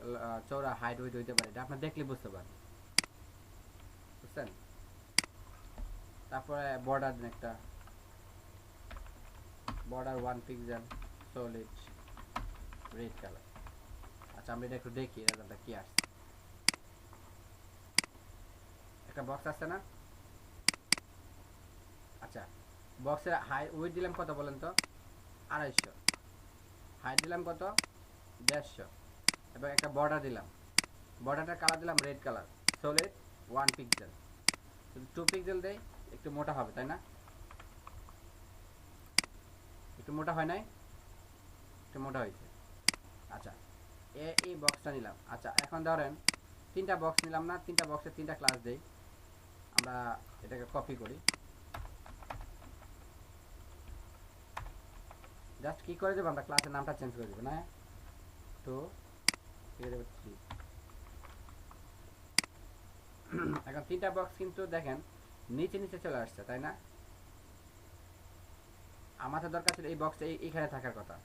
চওড়া হাইট ওয়েট হইতে পারে, এটা আপনি দেখলে বুঝতে পারবেন, বুঝছেন? তারপরে বর্ডার দেন, একটা border 1 pixel solid red colour. আচ্ছা আমরা এটা একটু দেখি রেজাল্টটা কি আসছে। একটা বক্স আসছে না? আচ্ছা বক্সের হাই ওয়েট দিলাম কত বলেন তো, 250, হাইট দিলাম কত 150, এবং একটা বর্ডার দিলাম, বর্ডারটার কালার দিলাম red colour, solid 1 pixel. 2 pixel দেই একটু মোটা হবে তাই না? একটু মোটা হয় নাই? একটু মোটা হয়েছে। আচ্ছা এই বক্সটা নিলাম। আচ্ছা এখন ধরেন 3টা বক্স নিলাম না, 3টা বক্সের 3টা ক্লাস দেই। আমরা এটাকে কপি করি, জাস্ট কি করে দেবো আমরা, ক্লাসের নামটা চেঞ্জ করে দেবো না, তো ঠিক আছে 3। এখন 3টা বক্স কিন্তু দেখেন নিচে নিচে চলে আসছে তাই না? আমাদের দরকার ছিল এই বক্সটা এইখানে থাকার কথা,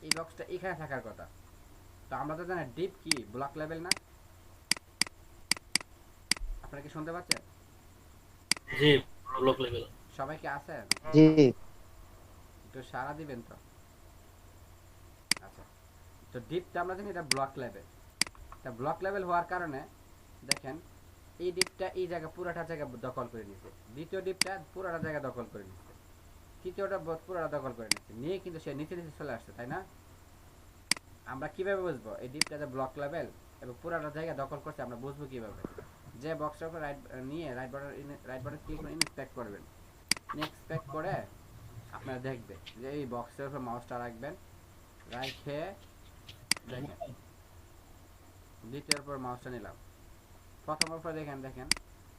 এই বক্সটা এইখানে থাকার কথা। তো আমরা তো জানি ডিপ কি ব্লক লেভেল না? আপনারা কি শুনতে পাচ্ছেন? জি ব্লক লেভেল। সবাই কি আছে? জি একটু সারা দিবেন তো। আচ্ছা তো ডিপটা আমরা জানি এটা ব্লক লেভেল, এটা ব্লক লেভেল হওয়ার কারণে দেখেন এই ডিপটা এই জায়গা পুরোটা জায়গা দখল করে নিছে, দ্বিতীয় ডিপটা পুরোটা জায়গা দখল করে নিছে, তৃতীয়টা পুরোটা দখল করে নিচ্ছে, নিয়ে কিন্তু সে নিচে নিচে চলে আসছে তাই না? আমরা কিভাবে বুঝবো এই ডিপটা যে ব্লক লেভেল এবং পুরোটা জায়গা দখল করছে, আমরা বুঝবো কিভাবে? যে বক্সটার উপর নিয়ে রাইট বাটন ক্লিক করে ইন্সপেক্ট করবেন, ইন্সপেক্ট করে আপনারা দেখবেন যে এই বক্সের উপর মাউসটা রাখবেন, রাখে দেখেন দ্বিতীয়র পর মাউসটা নিলাম, প্রথমের পর দেখেন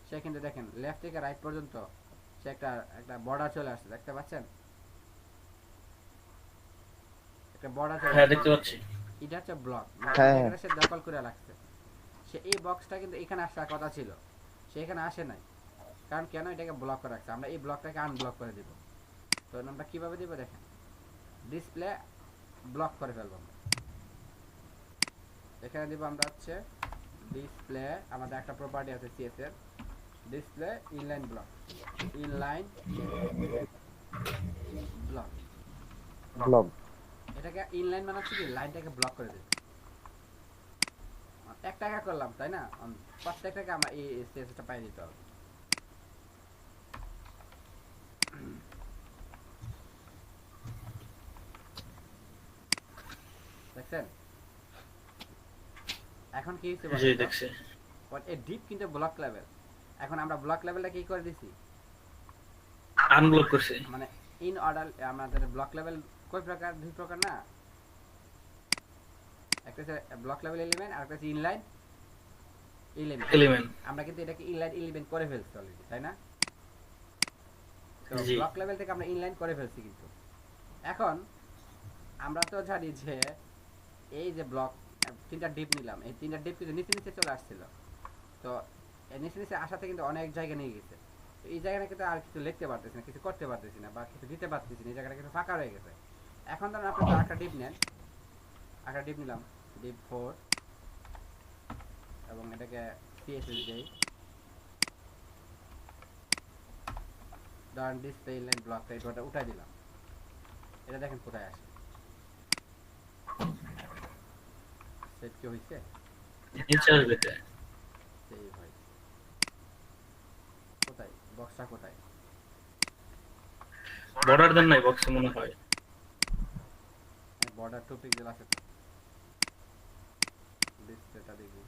সে কিন্তু দেখেন লেফট থেকে রাইট পর্যন্ত সে একটা বর্ডার চলে আসছে, দেখতে পাচ্ছেন? একটা বর্ডার চলে হ্যাঁ আসছে। দেখতে পাচ্ছি। এটা হচ্ছে ব্লক, হ্যাঁ। এখানে সে দখল করে রাখছে। সে এই বক্সটা কিন্তু এখানে আসার কথা ছিল, সে এখানে আসে নাই। কারণ কেন? এটাকে ব্লক করে রাখছে। আমরা এই ব্লকটাকে আনব্লক করে দিব। তো আমরা কিভাবে দিব দেখেন, ডিসপ্লে ব্লক করে ফেলবো আমরা। এখানে দিব আমরা হচ্ছে ডিসপ্লে, আমাদের একটা প্রপার্টি আছে সিএস এর, display inline block, inline block. Block. এটাকে ইনলাইন মানে হচ্ছে কি লাইনটাকে ব্লক করে দেবে। এক টাকা করলাম তাই না, প্রত্যেকটাকে আমরা এই সিএসটা পাই দিতে হবে। দেখছেন এখন কি হচ্ছে জি বলেন তো? দেখছি। এই ডিপ কিন্তু ব্লক লেভেল। এখন আমরা ব্লক লেভেলটা কি করে দিছি, আনব্লক করছি। মানে ইন অর্ডার। আমাদের ব্লক লেভেল কয় প্রকার? দুই প্রকার না, একটা হচ্ছে ব্লক লেভেল এলিমেন্ট আর একটা হচ্ছে ইনলাইন এলিমেন্ট। আমরা কিন্তু এটাকে ইনলাইন এলিমেন্ট করে ফেলছি অলরেডি, তাই না? তো জি। ব্লক লেভেল থেকে আমরা ইনলাইন করে ফেলছি। কিন্তু এখন আমরা তো জানি যে এই যে ব্লক তিনটা ডিপ নিলাম, এই তিনটা ডিপ কিন্তু নিচে নিচে চলে আসছিল। তো এই নিচে নিচে আসাতে কিন্তু অনেক জায়গা নিয়ে গেছে। তো এই জায়গাটা কিন্তু আর কিছু লিখতে পারতেছি না, কিছু করতে পারতেছি না, বা কিছু দিতে পারতেছি না। এই জায়গাটা কিন্তু ফাঁকা হয়ে গেছে। এখন ধরুন আপনি আরেকটা ডিপ নেন, আরেকটা ডিপ নিলাম, ডিপ 4, এবং এটাকে সিএসএস দেই, ধরেন ডিসপ্লে ইনলাইন ব্লকটা এটা উঠাই দিলাম। এটা দেখেন কোথায় আসে, সেট কি হইছে? নিচে আসবে এটা। সেভ হয়েছে। কোথায় বক্সটা কোথায়? বর্ডার দেন নাই বক্সে মনে হয়। বর্ডার 2 পিক্সেল আছে তো, ডিসপ্লেটা দেখি।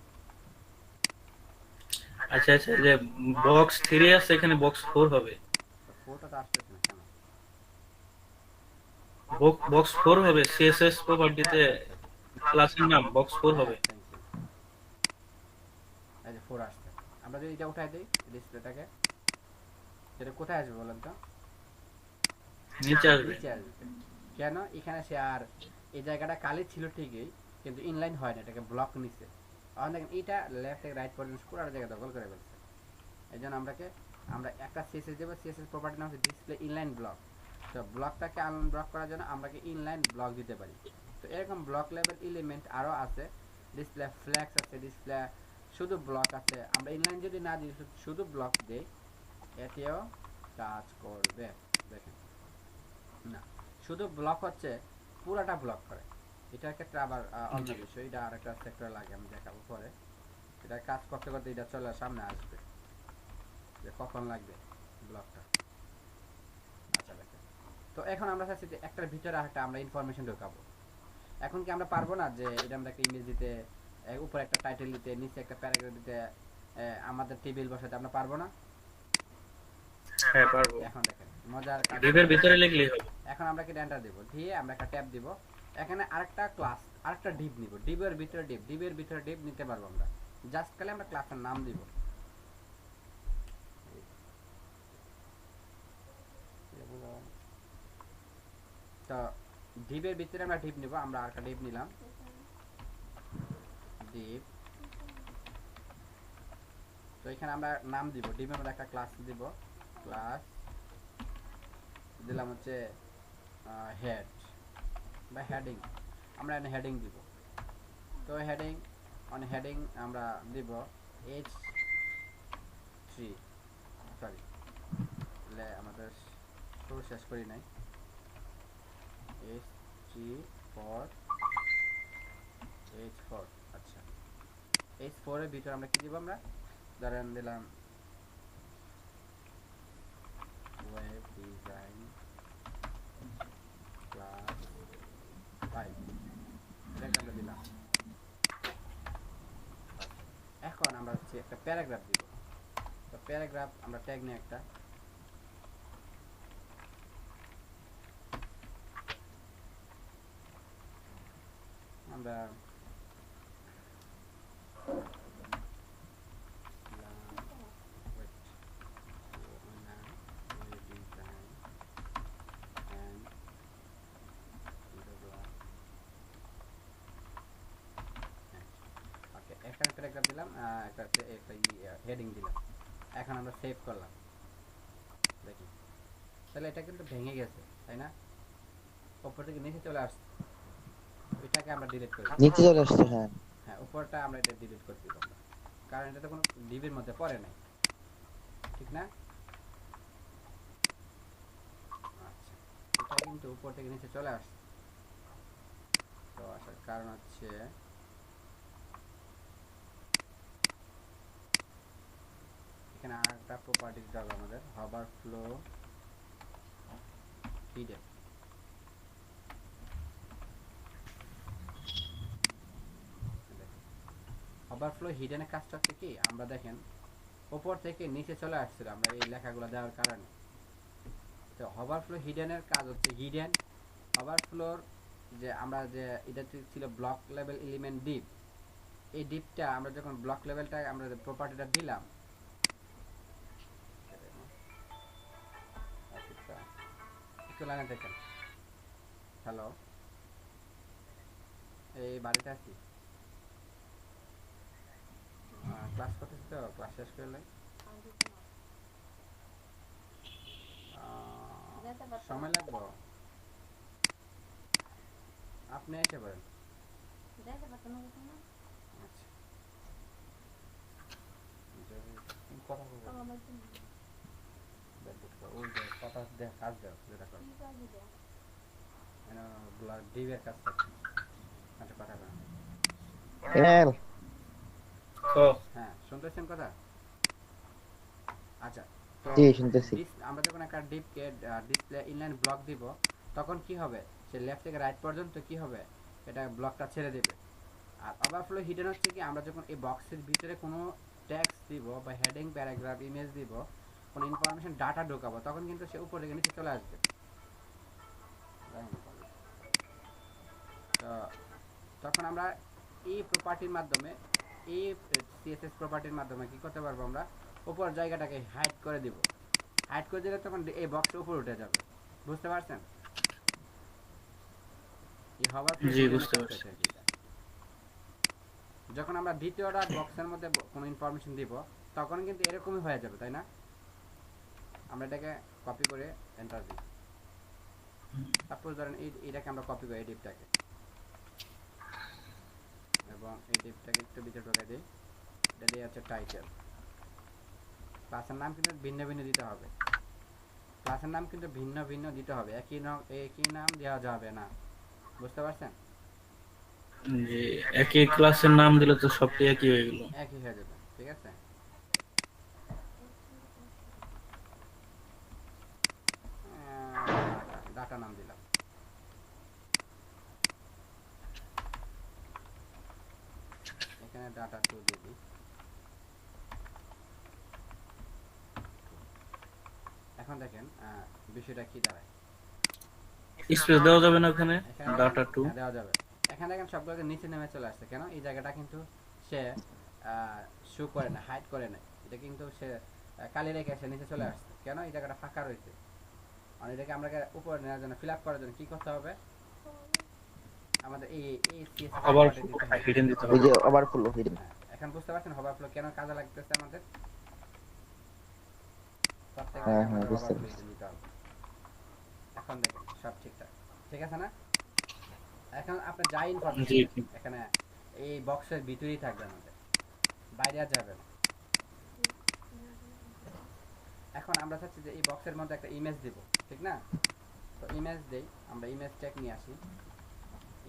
আচ্ছা আচ্ছা, যে বক্স 3 আছে এখানে বক্স 4 হবে। তো ফোরটা তো আসতেছে না কেন? বক্স 4 হবে সিএসএস প্রপার্টিতে, আচ্ছা, ক্লাসের নাম বক্স 4 হবে। thank you। এই যে 4 আসছে। আমরা যদি এটা উঠাই দেই ডিসপ্লেটাকে, সেটা কোথায় আসবে বলেন তো? নিচে আসবে। নিচে আসবে। কেন? এখানে সে আর এই জায়গাটা কালি ছিল ঠিকই, কিন্তু ইনলাইন হয় না, এটাকে ব্লক নিছে। এখন দেখেন এটা লেফট থেকে রাইট পর্যন্ত পুরো জায়গা দখল করে ফেলছে। এই জন্য আমরা একটা সিএসএস দেবো, সিএসএস প্রপার্টি নাম হচ্ছে ডিসপ্লে ইনলাইন ব্লক। তো ব্লকটাকে আনব্লক করার জন্য আমরা কি ইনলাইন ব্লক দিতে পারি। তো এরকম ব্লক লেভেল এলিমেন্ট আরও আছে, ডিসপ্লে ফ্ল্যাক্স আছে, ডিসপ্লে শুধু ব্লক আছে। আমরা ইনলাইন যদি না দিই, শুধু ব্লক দিই, এতেও কাজ করবে। দেখেন না, শুধু ব্লক হচ্ছে পুরাটা ব্লক করে। এটার ক্ষেত্রে আবার অন্য বিষয়, এটা আর একটা সেক্টর লাগে, আমি দেখাবো পরে। এটা কাজ করতে করতে এটা চলে সামনে আসবে যে কখন লাগবে ব্লকটা। আচ্ছা দেখেন, তো এখন আমরা চাচ্ছি যে একটার ভিতরে আরেকটা আমরা ইনফরমেশন ঢোকাবো। এখন কি আমরা পারবো না যে এটা আমরা একটা ইমেজ দিতে, উপরে একটা টাইটেল দিতে, নিচে একটা প্যারাগ্রাফ দিতে, আমাদের টেবিল বসাতে আমরা পারবো না? হ্যাঁ পারবো। এখন দেখেন মজার কাজ। ডিপের ভিতরে লিখলেই হবে। এখন আমরা কি এন্টার দেব, দিয়ে আমরা একটা ট্যাব দিব, এখানে আরেকটা ক্লাস, আরেকটা ডিপ নিব, ডিপের ভিতরে ডিপ, ডিপের ভিতরে ডিপ নিতে পারবো আমরা। জাস্ট খালি আমরা ক্লাসের নাম দিব। তো ডিপের ভিতরে আমরা ডিপ নিব, আমরা আরেকটা ডিপ নিলাম, ডিপ। তো এখানে আমরা নাম দিব, ডিপের মধ্যে একটা ক্লাস দিব, ক্লাস দিলাম হচ্ছে হেড বা হেডিং। আমরা এখানে হেডিং দিব। তো হেডিং, অন হেডিং আমরা দিব H3, সরি আমাদের শুরু শেষ করি নাই, H3 ফর H4। আচ্ছা, H4 এর ভিতরে আমরা কি দিব, আমরা ধরেন দিলাম ওয়েব ডিজাইন ক্লাস 5, এটা আমরা দিলাম। এখন আমরা হচ্ছে একটা প্যারাগ্রাফ দিব। তো প্যারাগ্রাফ আমরা ট্যাগ নিয়ে একটা, আমরা wait, owner redesign and develop. ওকে, একটা প্যারাগ্রাফ দিলাম, একটা হেডিং দিলাম। এখন আমরা সেভ করলাম, দেখি তাহলে এটা কিন্তু ভেঙে গেছে, তাই না? উপর থেকে নিচে চলে আসছে, এটাকে আমরা ডিলিট করি। নিচে চলে আসছে, হ্যাঁ। হ্যাঁ, উপরটা আমরা এটা ডিলিট করে দিব আমরা, কারণ এটা তো কোনো ডিবির মধ্যে পড়ে নাই, ঠিক না? আচ্ছা, এটা কিন্তু উপর থেকে নিচে চলে আসছে। তো আসার কারণ হচ্ছে এখানে আরেকটা প্রপার্টি দিতে হবে আমাদের, হবার ফ্লো হিডেন। হবার ফ্লো হিডেনের কাজটা হচ্ছে কি, আমরা দেখেন উপর থেকে নিচে চলে আসছিল আমরা এই লেখাগুলো দেওয়ার কারণে। তো হবার ফ্লো হিডেনের কাজ হচ্ছে হিডেন হবার ফ্লোর, যে আমরা যে এটা ছিল ব্লক লেভেল এলিমেন্ট ডিপ, এই ডিপটা আমরা যখন ব্লক লেভেলটা আমরা প্রপার্টিটা দিলাম, একটু লাইনে দেখেন। হ্যালো, এই বাড়িতে আছি, ক্লাস করতেছি, তো ক্লাস শেষ করলে সময় লাগবে, আপনি এসে পড়েন। আচ্ছা, কথা বলবেন, ওই যে কথা দেখ, কাজ দাও যেটা করো, ডিবের কাজ করছে, আচ্ছা কথা বলেন। এল হ্যাঁ, শুনতেছেন কথা? আচ্ছা, তো জি শুনতেছি। আমরা যখন একটা ডিপকে ডিসপ্লে ইনলাইন ব্লক দিব, তখন কি হবে, সে লেফট থেকে রাইট পর্যন্ত কি হবে, এটা ব্লকটা ছেড়ে দেবে। আর ওভারফ্লো হিডেন হচ্ছে কি, আমরা যখন এই বক্সের ভিতরে কোনো টেক্সট দিব বা হেডিং, প্যারাগ্রাফ, ইমেজ দিব, কোনো ইনফরমেশন ডাটা ঢোকাবো, তখন কিন্তু সে উপর থেকে নিচে চলে আসবে। তো তখন আমরা এই প্রপার্টির মাধ্যমে, এই সিএসএস প্রপার্টির মাধ্যমে কি করতে পারবো, আমরা উপর জায়গাটাকে হাইড করে দিব। হাইড করে দিলে তখন এই বক্সের উপর উঠে যাবে, বুঝতে পারছেন? এই হবার জি বুঝতে পারছি। যখন আমরা দ্বিতীয়টা বক্সের মধ্যে কোনো ইনফরমেশন দিব, তখন কিন্তু এরকমই হয়ে যাবে, তাই না? আমরা এটাকে কপি করে এন্টার দিই। সাপোজ ধরেন এইটাকে আমরা কপি করি, এই ডিপটাকে, এবং এই ডিপটাকে একটু ভিতরে ঢোকাই দিই। এটা দিয়ে আছে টাইটেল। ক্লাসের নাম কিন্তু ভিন্ন ভিন্ন দিতে হবে, ক্লাসের নাম কিন্তু ভিন্ন ভিন্ন দিতে হবে, একই নাম দেওয়া যাবে না, বুঝতে পারছেন? জি, একই ক্লাসের নাম দিলে তো সবটি একই হয়ে গেল। একই হয়ে যাবে, ঠিক আছে? ডাটা নাম দিলাম। এখানে ডাটা 2 দিয়ে দিই। এখন দেখেন বিষয়টা কি দাঁড়ায়, স্পেস দেওয়া যাবে না ওখানে, এখানে ডাটা 2 দেওয়া যাবে। এখানে দেখেন সবগুলোকে নিচে নেমে চলে আসছে, কেন? এই জায়গাটা কিন্তু সে শো করে না, হাইড করে না, এটা কিন্তু সে কালি রেখে এসে নিচে চলে আসছে, কেন? এই জায়গাটা ফাঁকা রয়েছে। আর এটাকে আমরা উপরে নেওয়ার জন্য, ফিল আপ করার জন্য কি করতে হবে, আমাদের এই সিএসএস আবার দিতে হবে। হিডেন দিতে ওই হবে। যে ওভারফ্লো হিডেন। এখন বুঝতে পারছেন ওভারফ্লো কেন কাজে লাগতেছে আমাদের? প্রত্যেক হ্যাঁ জায়গায় হ্যাঁ আমাদের বুঝতে ওভারফ্লো পারছি। দিতে হবে। এখন দেখেন সব ঠিকঠাক, ঠিক আছে না? এখন আপনি যা জি ইনফরমেশন এখানে এই বক্সের ভিতরেই থাকবে, আমাদের বাইরে আর যাবে না। এখন আমরা চাচ্ছি যে এই বক্সের মধ্যে একটা ইমেজ দিব, ঠিক না? তো ইমেজ দেই, আমরা ইমেজ ট্যাগ নিয়ে আসি।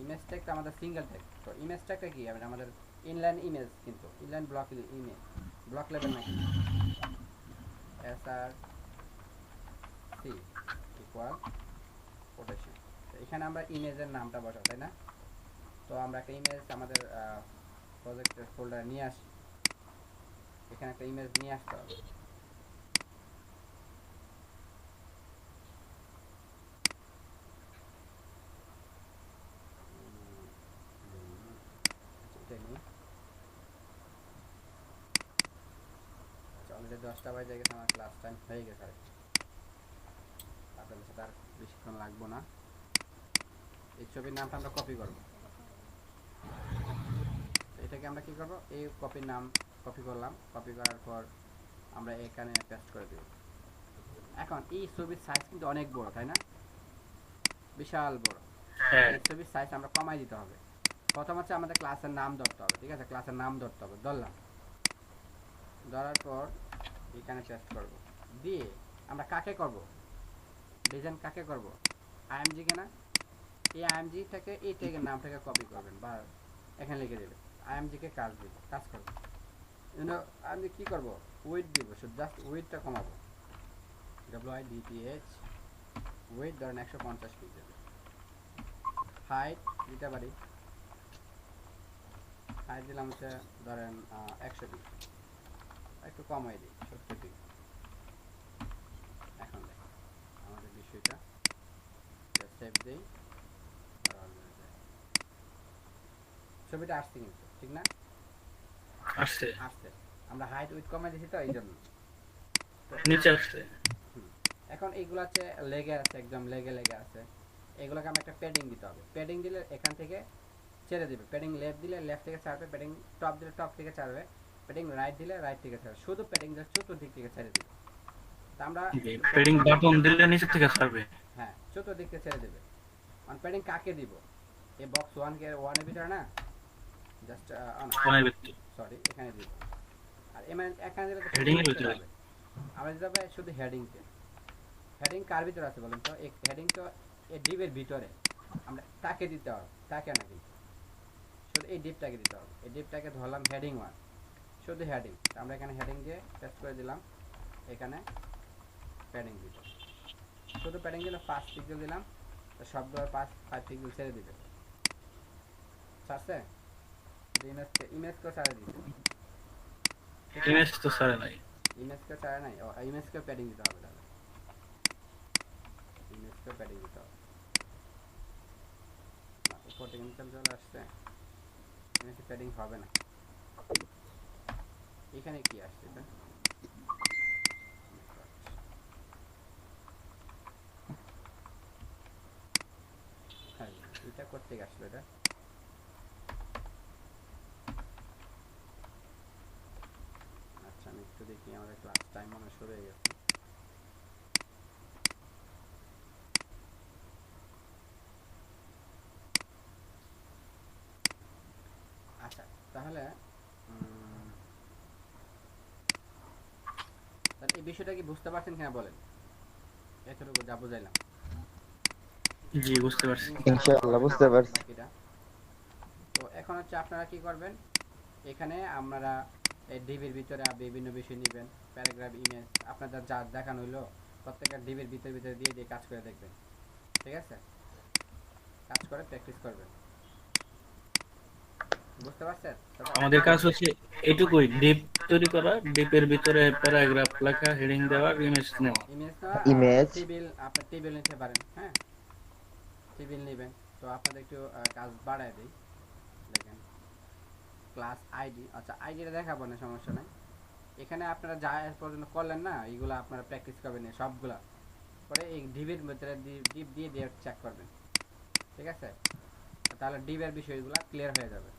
ইমেজ ট্যাগটা আমাদের সিঙ্গেল ট্যাগ। তো ইমেজ ট্যাগটা কি আমাদের ইনলাইন ইমেজ, কিন্তু inline block image, block level না, কিন্তু src ইকুয়াল কোটেশন। এখানে আমরা ইমেজের নামটা বসাই, তাই না? তো আমরা একটা ইমেজ আমাদের প্রজেক্টের ফোল্ডারে নিয়ে আসি, এখানে একটা ইমেজ নিয়ে আসতে হবে। এটা নিয়ে অলরেডি 10টা বাজে গেছে, আমার ক্লাস টাইম হয়ে গেছে আর কি। আপনাদের সাথে আর বেশিক্ষণ লাগবো না। এই ছবির নামটা আমরা কপি করব। এটাকে আমরা কি করব, এই কপির নাম কপি করলাম, কপি করার পর আমরা এখানে পেস্ট করে দেব। এখন এই ছবির সাইজ কিন্তু অনেক বড়, তাই না? বিশাল বড়। হ্যাঁ এই ছবির সাইজ আমরা কমাই দিতে হবে। প্রথম হচ্ছে আমাদের ক্লাসের নাম ধরতে হবে, ঠিক আছে? ক্লাসের নাম ধরতে হবে, ধরলাম। ধরার পর এখানে পেস্ট করব, দিয়ে আমরা কাকে করব, ডিজাইন কাকে করব, আইএমজি কে না? এই আইএমজিটাকে এই ট্যাগের নামটাকে কপি করবেন বা এখানে লিখে দেবেন, আইএমজি কে কাজ দিব, কাজ করব। আমি কি করব, ওয়েট দিব, শুধু জাস্ট ওয়েটটা কমাবো, WIDTH ওয়েট ধরেন 150 পিক্সেল। হাইট দিতে পারি, হাইট দিলাম হচ্ছে ধরেন 100 পিক্সেল, একটু কমাই দিই 70 পিক্সেল। এখন দেখ আমাদের বিষয়টা সেভ দেই, ছবিটা আসছে কিন্তু, ঠিক না? আসছে, আসছে। আমরা হাইট উইথ কমাই দিয়েছি তো এই জন্য। নিচে আসছে। এখন এইগুলো হচ্ছে লেগে আছে, একদম লেগে আছে। এগুলোকে আমরা একটা প্যাডিং দিতে হবে। প্যাডিং দিলে এখান থেকে ছেড়ে দিবে, প্যাডিং লেফট দিলে লেফট থেকে ছাড়বে, প্যাডিং টপ দিলে টপ থেকে ছাড়বে, প্যাডিং রাইট দিলে রাইট থেকে ছাড়বে, শুধু প্যাডিং যা চতুর্দিক থেকে ছেড়ে দিবে। তা আমরা পেডিং বাটন দিলে নিচে থেকে ছাড়বে। হ্যাঁ চতুর্দিক থেকে ছেড়ে দেবে। মানে প্যাডিং কাকে দিব, এই বক্স 1 কে 1 এর ভিতরে না, জাস্ট কোণের ভিতরে, সরি এখানে দিব। আর এখানে দিলে তো হেডিং এর ভিতরে। আমরা দিতে হবে শুধু হেডিংকে। হেডিং কার ভিতরে আছে বলেন তো? এই হেডিং তো এই ডিপের ভিতরে, আমরা তাকে দিতে হবে, তাকে না কিন্তু শুধু এই ডিপটাকে দিতে হবে। এই ডিপটাকে ধরলাম হেডিং 1, শুধু হেডিং। আমরা এখানে হেডিং দিয়ে পেস্ট করে দিলাম, এখানে প্যাডিং দিব, শুধু প্যাডিং দিলে 5 পিক্সেল দিলাম, তো সবগুলো 5 পিক্সেল ছেড়ে দিবে। ছাড়ছে? ইমেজকে ছাড়ে দিচ্ছে, ইমেজ তো ছাড়ে নাই। ইমেজকে ছাড়ে নাই, ইমেজকে প্যাডিং দিতে হবে, তাহলে ইমেজকে প্যাডিং দিতে হবে। উপর থেকে নিচে চলে আসছে, ইমেজে প্যাডিং হবে না। এখানে কি আসছে এটা? হ্যাঁ এটা করতে আসলো এটা। আচ্ছা আমি একটু দেখি, আমাদের ক্লাস টাইম মনে শুরু হয়ে গেছে। আচ্ছা তাহলে এই বিষয়টা কি বুঝতে পারছেন কিনা বলেন, এতটুকু যা বুঝাইলাম? জি বুঝতে পারছি। ইনশাআল্লাহ বুঝতে পারছি। বাকিটা তো এখন হচ্ছে আপনারা কি করবেন, এখানে আপনারা এই ডিবির ভিতরে বিভিন্ন বিষয় নেবেন, প্যারাগ্রাফ, ইমেজ, আপনাদের যা দেখানো হইলো প্রত্যেকটা ডিবির ভিতরে দিয়ে দিয়ে কাজ করে দেখবেন, ঠিক আছে? কাজ করে প্র্যাকটিস করবেন, বুঝতে পারছেন? আমাদের কাজ হচ্ছে এটুকুই, ডিপ তৈরি করা, ডিপের ভিতরে প্যারাগ্রাফ লেখা, হেডিং দেওয়া, ইমেজ নেওয়া। ইমেজ না, ইমেজ টেবিল, আপনি টেবিল নিতে পারেন, হ্যাঁ টেবিল নেবেন। তো আপনাদের একটু কাজ বাড়ায় দিই, দেখেন ক্লাস আইডি, আচ্ছা আইডিটা দেখাবো না, সমস্যা নাই। এখানে আপনারা যা পর্যন্ত করলেন না, এইগুলো আপনারা প্র্যাকটিস করবেন সবগুলা, পরে এই ডিবের ভিতরে ডিপ দিয়ে চেক করবেন, ঠিক আছে? তাহলে ডিবের বিষয়গুলো ক্লিয়ার হয়ে যাবে।